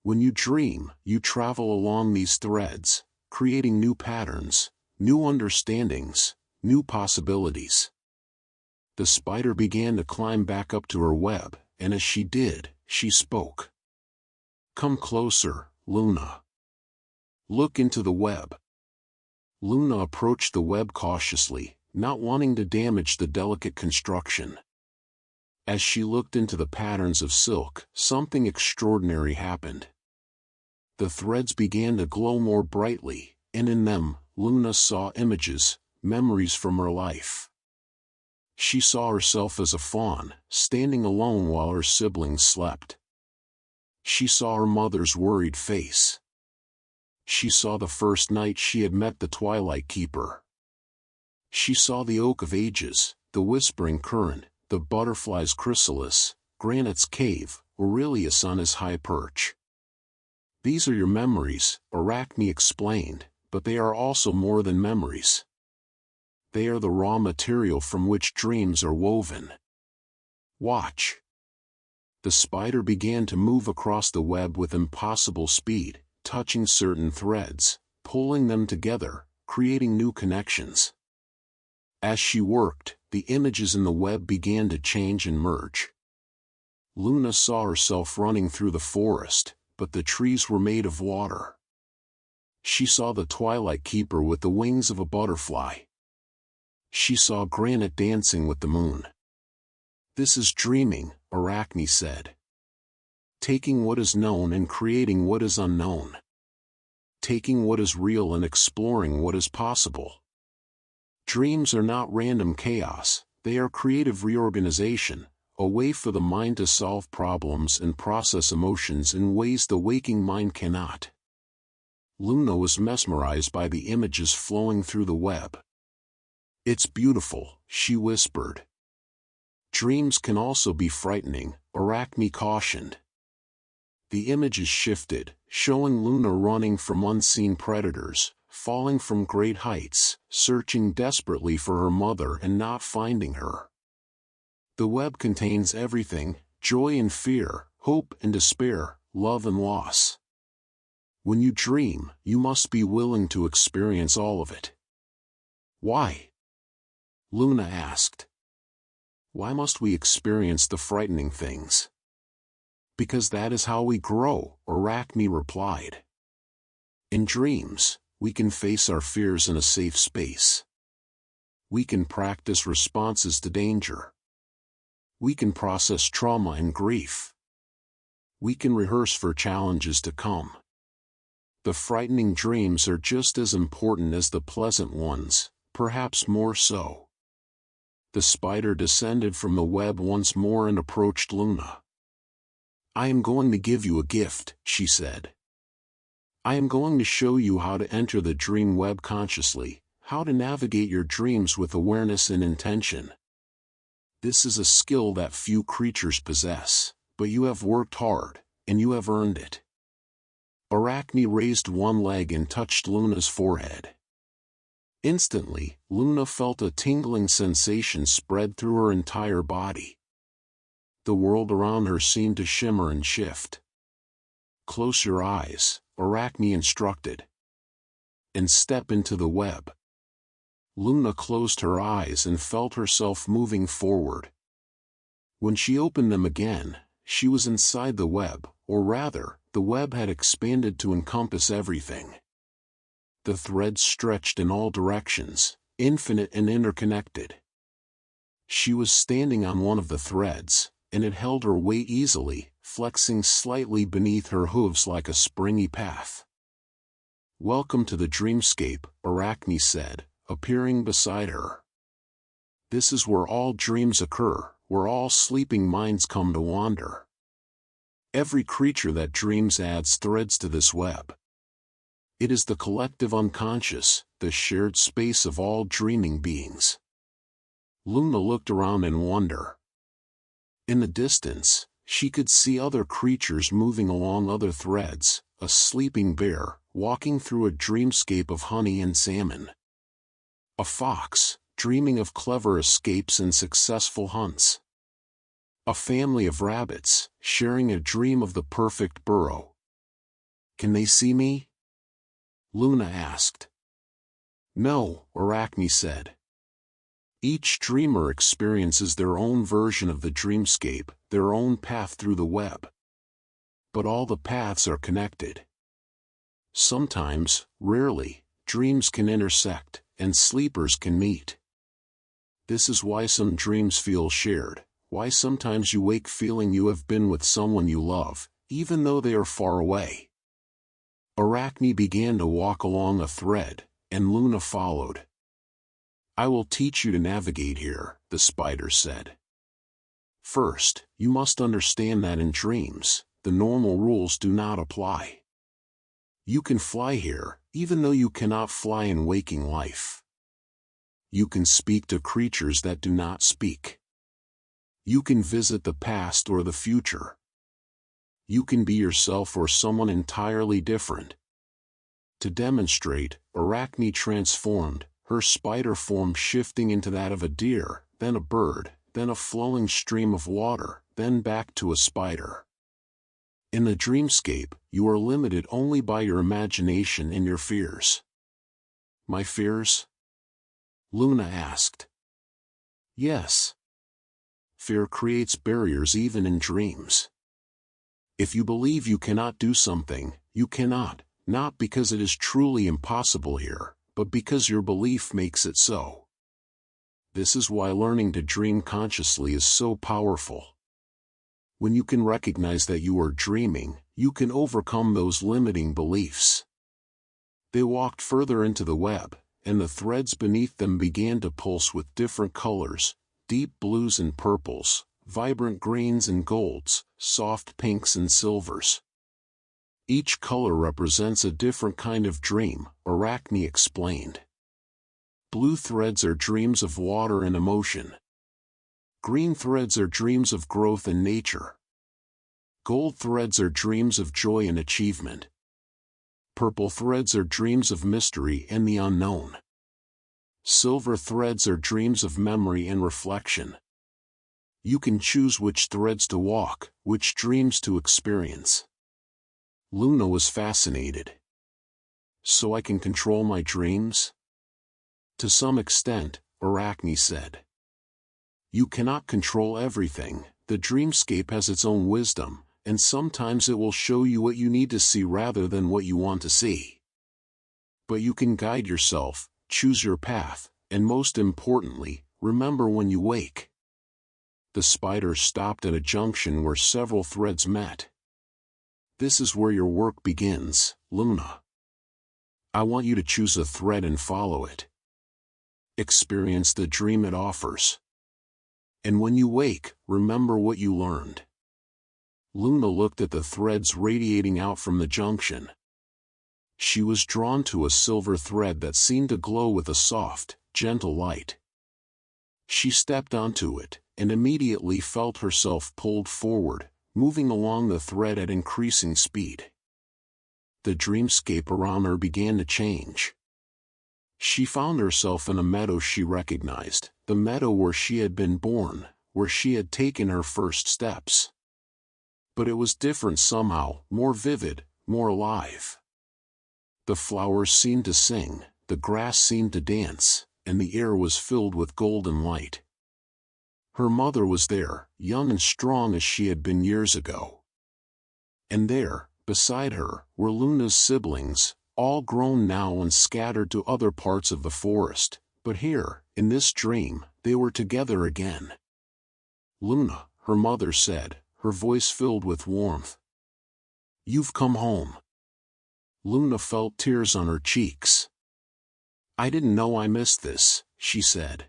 When you dream, you travel along these threads, creating new patterns, new understandings, new possibilities. The spider began to climb back up to her web, and as she did, she spoke. "Come closer, Luna. Look into the web." Luna approached the web cautiously, not wanting to damage the delicate construction. As she looked into the patterns of silk, something extraordinary happened. The threads began to glow more brightly, and in them, Luna saw images, memories from her life. She saw herself as a fawn, standing alone while her siblings slept. She saw her mother's worried face. She saw the first night she had met the Twilight Keeper. She saw the Oak of Ages, the Whispering Current, the butterfly's chrysalis, Granite's cave, Aurelius on his high perch. "These are your memories," Arachne explained, "but they are also more than memories. They are the raw material from which dreams are woven. Watch." The spider began to move across the web with impossible speed, touching certain threads, pulling them together, creating new connections. As she worked, the images in the web began to change and merge. Luna saw herself running through the forest, but the trees were made of water. She saw the Twilight Keeper with the wings of a butterfly. She saw Granite dancing with the moon. "This is dreaming," Arachne said. "Taking what is known and creating what is unknown. Taking what is real and exploring what is possible. Dreams are not random chaos, they are creative reorganization, a way for the mind to solve problems and process emotions in ways the waking mind cannot." Luna was mesmerized by the images flowing through the web. "It's beautiful," she whispered. "Dreams can also be frightening," Arachne cautioned. The images shifted, showing Luna running from unseen predators, falling from great heights, searching desperately for her mother and not finding her. The web contains everything: joy and fear, hope and despair, love and loss. When you dream, you must be willing to experience all of it. "Why?" Luna asked. "Why must we experience the frightening things?" "Because that is how we grow," Arachne replied. "In dreams, we can face our fears in a safe space. We can practice responses to danger. We can process trauma and grief. We can rehearse for challenges to come. The frightening dreams are just as important as the pleasant ones, perhaps more so. The spider descended from the web once more and approached Luna. "I am going to give you a gift," she said. "I am going to show you how to enter the dream web consciously, how to navigate your dreams with awareness and intention. This is a skill that few creatures possess, but you have worked hard, and you have earned it." Arachne raised one leg and touched Luna's forehead. Instantly, Luna felt a tingling sensation spread through her entire body. The world around her seemed to shimmer and shift. "Close your eyes," Arachne instructed, "and step into the web." Luna closed her eyes and felt herself moving forward. When she opened them again, she was inside the web, or rather, the web had expanded to encompass everything. The threads stretched in all directions, infinite and interconnected. She was standing on one of the threads, and it held her weight easily, flexing slightly beneath her hooves like a springy path. "Welcome to the dreamscape," Arachne said, appearing beside her. "This is where all dreams occur, where all sleeping minds come to wander. Every creature that dreams adds threads to this web. It is the collective unconscious, the shared space of all dreaming beings." Luna looked around in wonder. In the distance, she could see other creatures moving along other threads, a sleeping bear, walking through a dreamscape of honey and salmon. A fox, dreaming of clever escapes and successful hunts. A family of rabbits, sharing a dream of the perfect burrow. "Can they see me?" Luna asked. "No," Arachne said. "Each dreamer experiences their own version of the dreamscape, their own path through the web. But all the paths are connected. Sometimes, rarely, dreams can intersect, and sleepers can meet. This is why some dreams feel shared, why sometimes you wake feeling you have been with someone you love, even though they are far away." Arachne began to walk along a thread, and Luna followed. "I will teach you to navigate here," the spider said. "First, you must understand that in dreams, the normal rules do not apply. You can fly here, even though you cannot fly in waking life. You can speak to creatures that do not speak. You can visit the past or the future. You can be yourself or someone entirely different." To demonstrate, Arachne transformed, her spider form shifting into that of a deer, then a bird, then a flowing stream of water, then back to a spider. In the dreamscape, you are limited only by your imagination and your fears. "My fears?" Luna asked. "Yes. Fear creates barriers even in dreams. If you believe you cannot do something, you cannot, not because it is truly impossible here, but because your belief makes it so. This is why learning to dream consciously is so powerful. When you can recognize that you are dreaming, you can overcome those limiting beliefs." They walked further into the web, and the threads beneath them began to pulse with different colors, deep blues and purples, vibrant greens and golds, soft pinks and silvers. Each color represents a different kind of dream, Arachne explained. Blue threads are dreams of water and emotion. Green threads are dreams of growth and nature. Gold threads are dreams of joy and achievement. Purple threads are dreams of mystery and the unknown. Silver threads are dreams of memory and reflection. You can choose which threads to walk, which dreams to experience. Luna was fascinated. "So I can control my dreams?" "To some extent," Arachne said. "You cannot control everything. The dreamscape has its own wisdom, and sometimes it will show you what you need to see rather than what you want to see. But you can guide yourself, choose your path, and most importantly, remember when you wake." The spider stopped at a junction where several threads met. "This is where your work begins, Luna. I want you to choose a thread and follow it. Experience the dream it offers. And when you wake, remember what you learned." Luna looked at the threads radiating out from the junction. She was drawn to a silver thread that seemed to glow with a soft, gentle light. She stepped onto it, and immediately felt herself pulled forward, moving along the thread at increasing speed. The dreamscape around her began to change. She found herself in a meadow she recognized, the meadow where she had been born, where she had taken her first steps. But it was different somehow, more vivid, more alive. The flowers seemed to sing, the grass seemed to dance, and the air was filled with golden light. Her mother was there, young and strong as she had been years ago. And there, beside her, were Luna's siblings, all grown now and scattered to other parts of the forest, but here, in this dream, they were together again. "Luna," her mother said, her voice filled with warmth. "You've come home." Luna felt tears on her cheeks. "I didn't know I missed this," she said.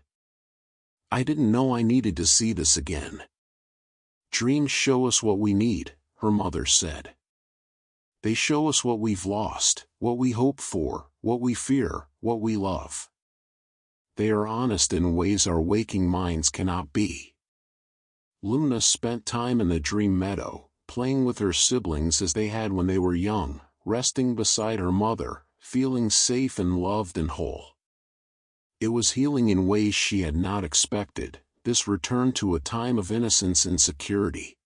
"I didn't know I needed to see this again." "Dreams show us what we need," her mother said. "They show us what we've lost, what we hope for, what we fear, what we love. They are honest in ways our waking minds cannot be." Luna spent time in the dream meadow, playing with her siblings as they had when they were young, resting beside her mother, feeling safe and loved and whole. It was healing in ways she had not expected, this return to a time of innocence and security.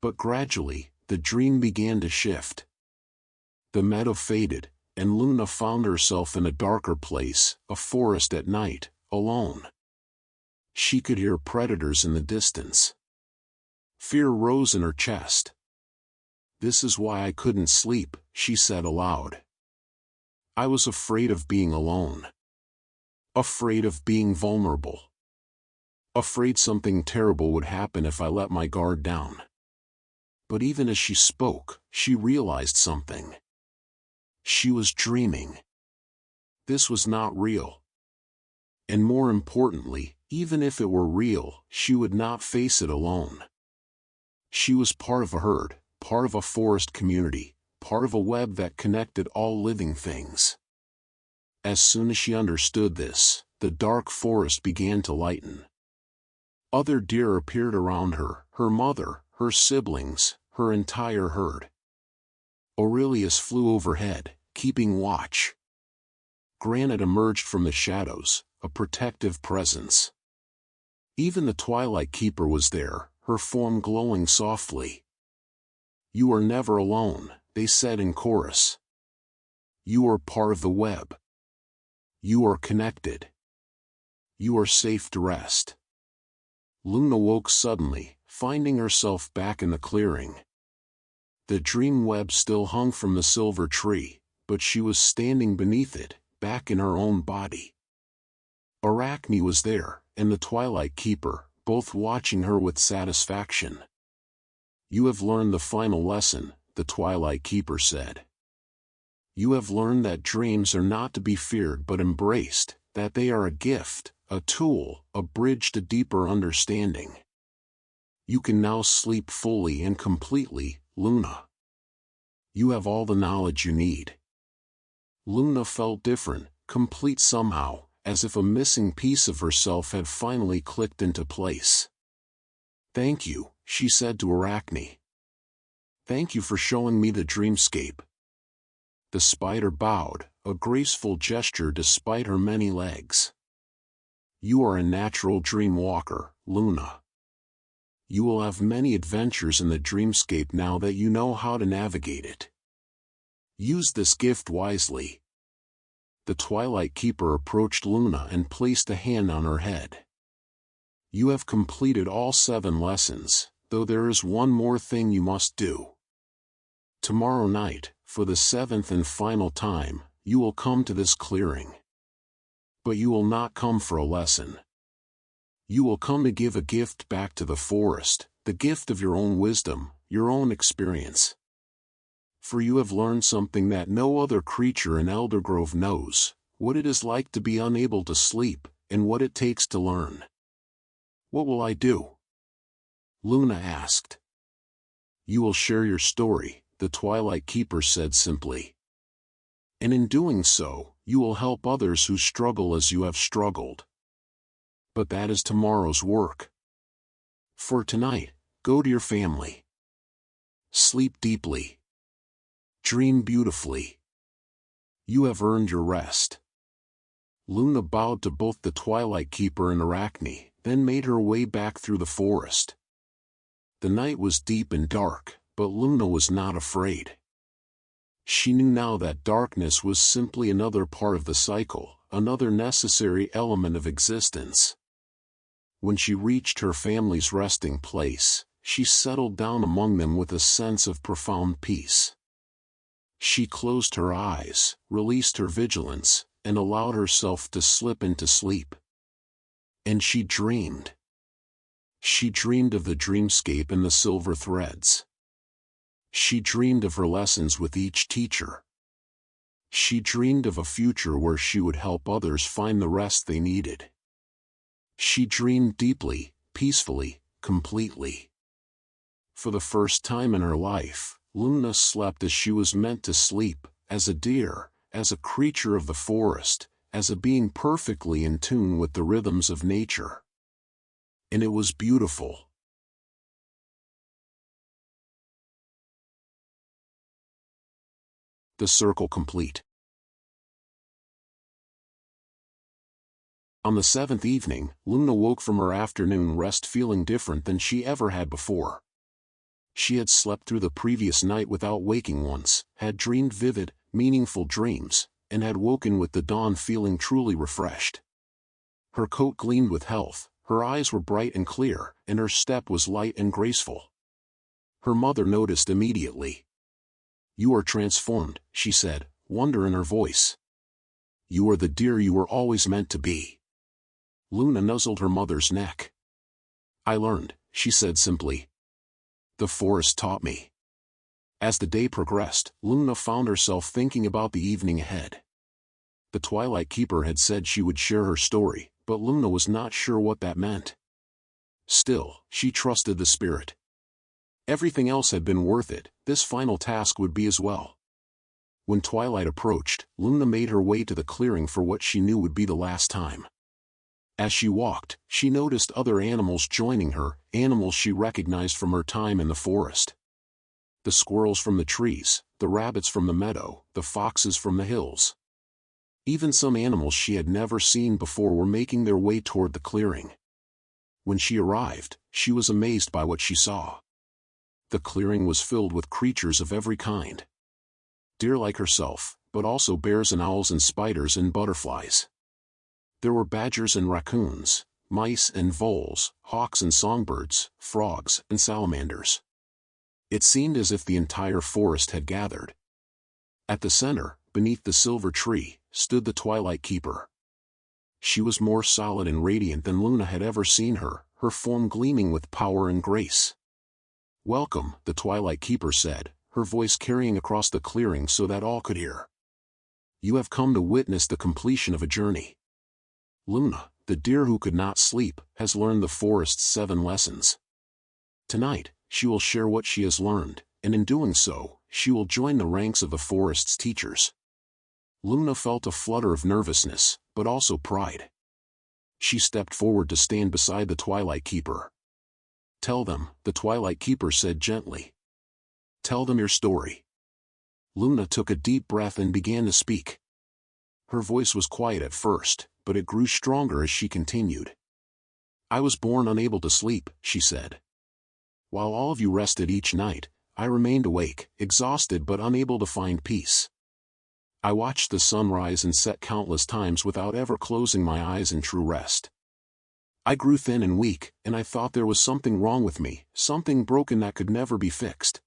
But gradually, the dream began to shift. The meadow faded, and Luna found herself in a darker place, a forest at night, alone. She could hear predators in the distance. Fear rose in her chest. "This is why I couldn't sleep," she said aloud. "I was afraid of being alone. Afraid of being vulnerable. Afraid something terrible would happen if I let my guard down." But even as she spoke, she realized something. She was dreaming. This was not real. And more importantly, even if it were real, she would not face it alone. She was part of a herd, part of a forest community, part of a web that connected all living things. As soon as she understood this, the dark forest began to lighten. Other deer appeared around her, her mother, her siblings, her entire herd. Aurelius flew overhead, keeping watch. Granite emerged from the shadows, a protective presence. Even the Twilight Keeper was there, her form glowing softly. "You are never alone," they said in chorus. "You are part of the web. You are connected. You are safe to rest." Luna woke suddenly, finding herself back in the clearing. The dream web still hung from the silver tree, but she was standing beneath it, back in her own body. Arachne was there, and the Twilight Keeper, both watching her with satisfaction. "You have learned the final lesson," the Twilight Keeper said. "You have learned that dreams are not to be feared but embraced, that they are a gift, a tool, a bridge to deeper understanding. You can now sleep fully and completely, Luna. You have all the knowledge you need." Luna felt different, complete somehow, as if a missing piece of herself had finally clicked into place. "Thank you," she said to Arachne. "Thank you for showing me the dreamscape." The spider bowed, a graceful gesture despite her many legs. "You are a natural dream walker, Luna. You will have many adventures in the dreamscape now that you know how to navigate it. Use this gift wisely." The Twilight Keeper approached Luna and placed a hand on her head. "You have completed all 7 lessons, though there is one more thing you must do. Tomorrow night, for the 7th and final time, you will come to this clearing. But you will not come for a lesson. You will come to give a gift back to the forest, the gift of your own wisdom, your own experience. For you have learned something that no other creature in Eldergrove knows, what it is like to be unable to sleep, and what it takes to learn. What will I do? Luna asked. You will share your story, the Twilight Keeper said simply. And in doing so, you will help others who struggle as you have struggled. But that is tomorrow's work. For tonight, go to your family. Sleep deeply. Dream beautifully. You have earned your rest. Luna bowed to both the Twilight Keeper and Arachne, then made her way back through the forest. The night was deep and dark, but Luna was not afraid. She knew now that darkness was simply another part of the cycle, another necessary element of existence. When she reached her family's resting place, she settled down among them with a sense of profound peace. She closed her eyes, released her vigilance, and allowed herself to slip into sleep. And she dreamed. She dreamed of the dreamscape and the silver threads. She dreamed of her lessons with each teacher. She dreamed of a future where she would help others find the rest they needed. She dreamed deeply, peacefully, completely. For the first time in her life, Luna slept as she was meant to sleep, as a deer, as a creature of the forest, as a being perfectly in tune with the rhythms of nature. And it was beautiful. The circle complete. On the seventh evening, Luna woke from her afternoon rest feeling different than she ever had before. She had slept through the previous night without waking once, had dreamed vivid, meaningful dreams, and had woken with the dawn feeling truly refreshed. Her coat gleamed with health, her eyes were bright and clear, and her step was light and graceful. Her mother noticed immediately. "You are transformed," she said, wonder in her voice. "You are the deer you were always meant to be." Luna nuzzled her mother's neck. "I learned," she said simply. "The forest taught me." As the day progressed, Luna found herself thinking about the evening ahead. The Twilight Keeper had said she would share her story, but Luna was not sure what that meant. Still, she trusted the spirit. Everything else had been worth it, this final task would be as well. When twilight approached, Luna made her way to the clearing for what she knew would be the last time. As she walked, she noticed other animals joining her, animals she recognized from her time in the forest. The squirrels from the trees, the rabbits from the meadow, the foxes from the hills. Even some animals she had never seen before were making their way toward the clearing. When she arrived, she was amazed by what she saw. The clearing was filled with creatures of every kind. Deer like herself, but also bears and owls and spiders and butterflies. There were badgers and raccoons, mice and voles, hawks and songbirds, frogs and salamanders. It seemed as if the entire forest had gathered. At the center, beneath the silver tree, stood the Twilight Keeper. She was more solid and radiant than Luna had ever seen her, her form gleaming with power and grace. "Welcome," the Twilight Keeper said, her voice carrying across the clearing so that all could hear. "You have come to witness the completion of a journey. Luna, the deer who could not sleep, has learned the forest's 7 lessons. Tonight, she will share what she has learned, and in doing so, she will join the ranks of the forest's teachers." Luna felt a flutter of nervousness, but also pride. She stepped forward to stand beside the Twilight Keeper. "Tell them," the Twilight Keeper said gently. "Tell them your story." Luna took a deep breath and began to speak. Her voice was quiet at first, but it grew stronger as she continued. "I was born unable to sleep," she said. "While all of you rested each night, I remained awake, exhausted but unable to find peace. I watched the sun rise and set countless times without ever closing my eyes in true rest. I grew thin and weak, and I thought there was something wrong with me, something broken that could never be fixed."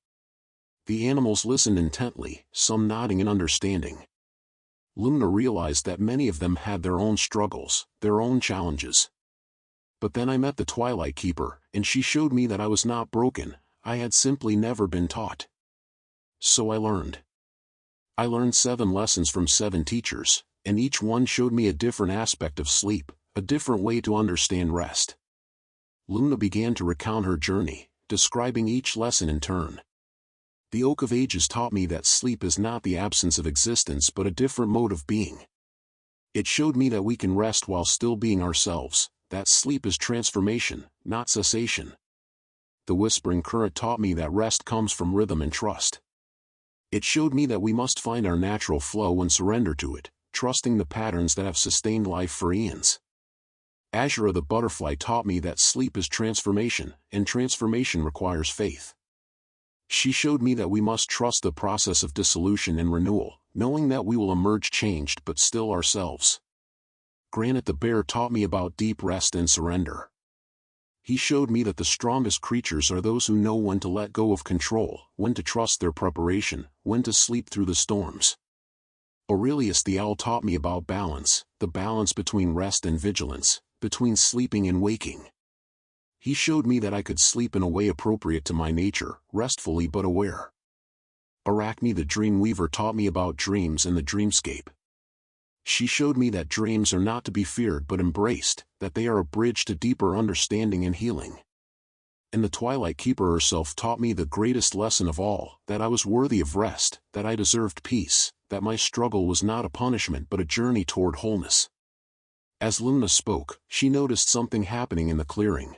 The animals listened intently, some nodding in understanding. Luna realized that many of them had their own struggles, their own challenges. But then I met the Twilight Keeper, and she showed me that I was not broken, I had simply never been taught. So I learned. I learned 7 lessons from 7 teachers, and each one showed me a different aspect of sleep, a different way to understand rest. Luna began to recount her journey, describing each lesson in turn. The Oak of Ages taught me that sleep is not the absence of existence but a different mode of being. It showed me that we can rest while still being ourselves, that sleep is transformation, not cessation. The Whispering Current taught me that rest comes from rhythm and trust. It showed me that we must find our natural flow and surrender to it, trusting the patterns that have sustained life for eons. Azura the Butterfly taught me that sleep is transformation, and transformation requires faith. She showed me that we must trust the process of dissolution and renewal, knowing that we will emerge changed but still ourselves. Granite the Bear taught me about deep rest and surrender. He showed me that the strongest creatures are those who know when to let go of control, when to trust their preparation, when to sleep through the storms. Aurelius the Owl taught me about balance, the balance between rest and vigilance, between sleeping and waking. He showed me that I could sleep in a way appropriate to my nature, restfully but aware. Arachne the Dreamweaver taught me about dreams and the dreamscape. She showed me that dreams are not to be feared but embraced, that they are a bridge to deeper understanding and healing. And the Twilight Keeper herself taught me the greatest lesson of all, that I was worthy of rest, that I deserved peace, that my struggle was not a punishment but a journey toward wholeness. As Luna spoke, she noticed something happening in the clearing.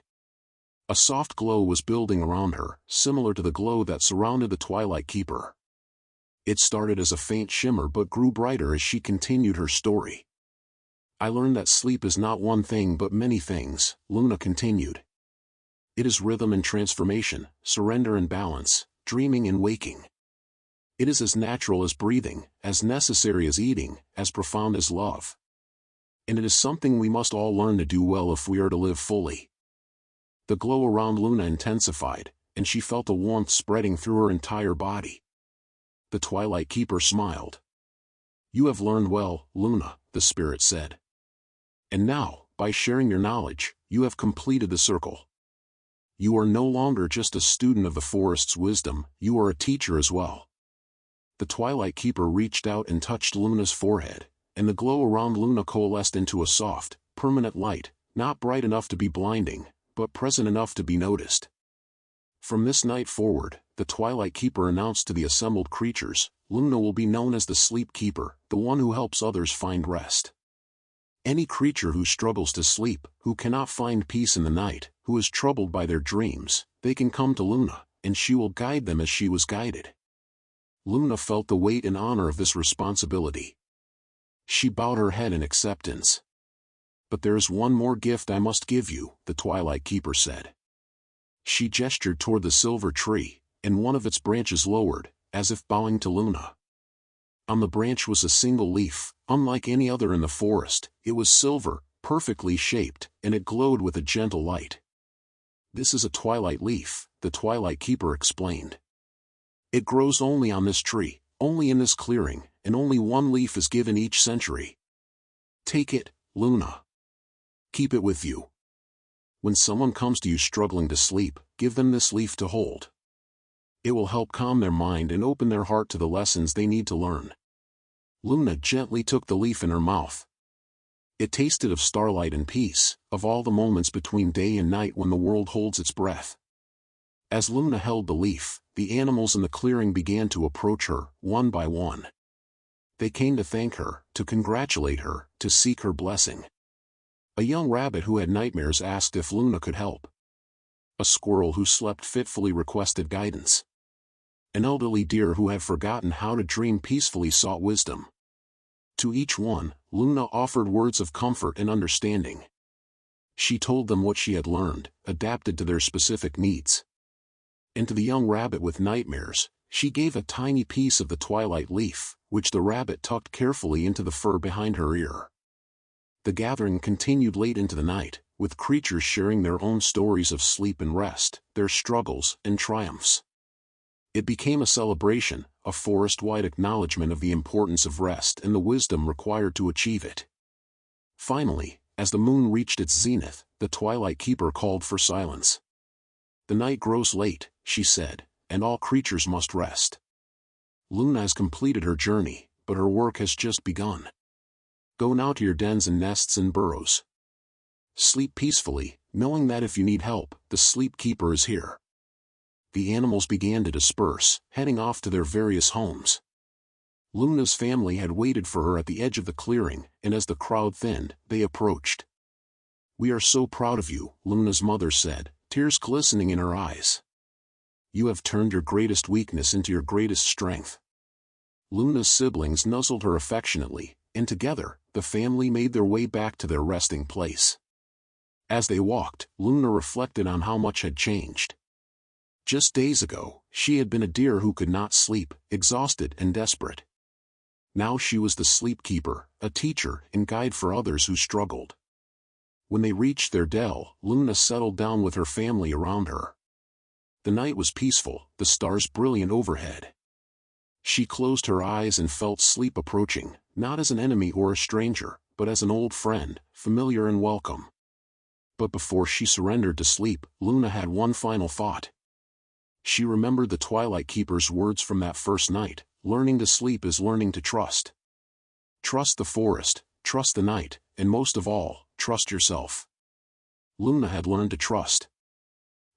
A soft glow was building around her, similar to the glow that surrounded the Twilight Keeper. It started as a faint shimmer but grew brighter as she continued her story. I learned that sleep is not one thing but many things, Luna continued. It is rhythm and transformation, surrender and balance, dreaming and waking. It is as natural as breathing, as necessary as eating, as profound as love. And it is something we must all learn to do well if we are to live fully. The glow around Luna intensified, and she felt a warmth spreading through her entire body. The Twilight Keeper smiled. "You have learned well, Luna," the spirit said. "And now, by sharing your knowledge, you have completed the circle. You are no longer just a student of the forest's wisdom, you are a teacher as well." The Twilight Keeper reached out and touched Luna's forehead, and the glow around Luna coalesced into a soft, permanent light, not bright enough to be blinding, but present enough to be noticed. From this night forward, the Twilight Keeper announced to the assembled creatures, Luna will be known as the Sleep Keeper, the one who helps others find rest. Any creature who struggles to sleep, who cannot find peace in the night, who is troubled by their dreams, they can come to Luna, and she will guide them as she was guided. Luna felt the weight and honor of this responsibility. She bowed her head in acceptance. "But there is one more gift I must give you," the Twilight Keeper said. She gestured toward the silver tree, and one of its branches lowered, as if bowing to Luna. On the branch was a single leaf, unlike any other in the forest. It was silver, perfectly shaped, and it glowed with a gentle light. "This is a twilight leaf," the Twilight Keeper explained. "It grows only on this tree, only in this clearing, and only one leaf is given each century. Take it, Luna. Keep it with you. When someone comes to you struggling to sleep, give them this leaf to hold. It will help calm their mind and open their heart to the lessons they need to learn." Luna gently took the leaf in her mouth. It tasted of starlight and peace, of all the moments between day and night when the world holds its breath. As Luna held the leaf, the animals in the clearing began to approach her, one by one. They came to thank her, to congratulate her, to seek her blessing. A young rabbit who had nightmares asked if Luna could help. A squirrel who slept fitfully requested guidance. An elderly deer who had forgotten how to dream peacefully sought wisdom. To each one, Luna offered words of comfort and understanding. She told them what she had learned, adapted to their specific needs. And to the young rabbit with nightmares, she gave a tiny piece of the twilight leaf, which the rabbit tucked carefully into the fur behind her ear. The gathering continued late into the night, with creatures sharing their own stories of sleep and rest, their struggles and triumphs. It became a celebration, a forest-wide acknowledgement of the importance of rest and the wisdom required to achieve it. Finally, As the moon reached its zenith, the Twilight Keeper called for silence. "The night grows late," she said, "and all creatures must rest. Luna has completed her journey, but her work has just begun. Go now to your dens and nests and burrows. Sleep peacefully, knowing that if you need help, the Sleep Keeper is here." The animals began to disperse, heading off to their various homes. Luna's family had waited for her at the edge of the clearing, and as the crowd thinned, they approached. "We are so proud of you," Luna's mother said, tears glistening in her eyes. "You have turned your greatest weakness into your greatest strength." Luna's siblings nuzzled her affectionately, and together, the family made their way back to their resting place. As they walked, Luna reflected on how much had changed. Just days ago, she had been a deer who could not sleep, exhausted and desperate. Now she was the Sleep Keeper, a teacher and guide for others who struggled. When they reached their dell, Luna settled down with her family around her. The night was peaceful, the stars brilliant overhead. She closed her eyes and felt sleep approaching, not as an enemy or a stranger, but as an old friend, familiar and welcome. But before she surrendered to sleep, Luna had one final thought. She remembered the Twilight Keeper's words from that first night: "Learning to sleep is learning to trust. Trust the forest, trust the night, and most of all, trust yourself." Luna had learned to trust.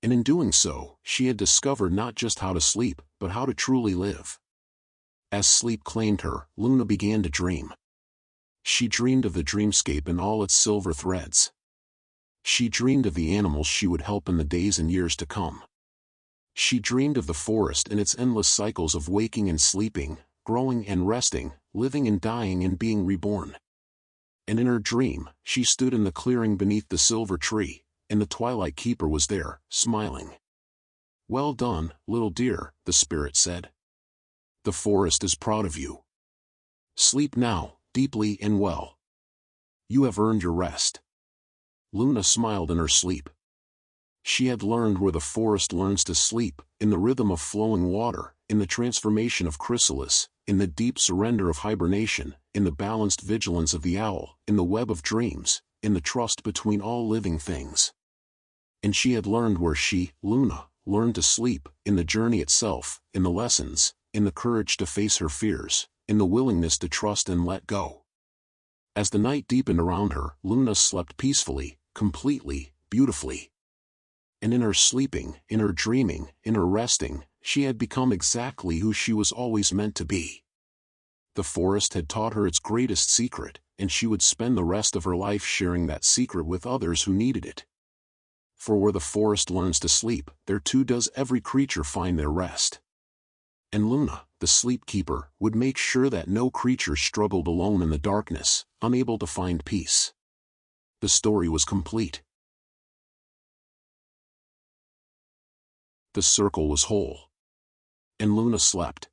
And in doing so, she had discovered not just how to sleep, but how to truly live. As sleep claimed her, Luna began to dream. She dreamed of the dreamscape in all its silver threads. She dreamed of the animals she would help in the days and years to come. She dreamed of the forest and its endless cycles of waking and sleeping, growing and resting, living and dying and being reborn. And in her dream, she stood in the clearing beneath the silver tree, and the Twilight Keeper was there, smiling. "Well done, little deer," the spirit said. "The forest is proud of you. Sleep now, deeply and well. You have earned your rest." Luna smiled in her sleep. She had learned where the forest learns to sleep, in the rhythm of flowing water, in the transformation of chrysalis, in the deep surrender of hibernation, in the balanced vigilance of the owl, in the web of dreams, in the trust between all living things. And she had learned where she, Luna, learned to sleep, in the journey itself, in the lessons, in the courage to face her fears, in the willingness to trust and let go. As the night deepened around her, Luna slept peacefully, completely, beautifully. And in her sleeping, in her dreaming, in her resting, she had become exactly who she was always meant to be. The forest had taught her its greatest secret, and she would spend the rest of her life sharing that secret with others who needed it. For where the forest learns to sleep, there too does every creature find their rest. And Luna, the Sleep Keeper, would make sure that no creature struggled alone in the darkness, unable to find peace. The story was complete. The circle was whole. And Luna slept.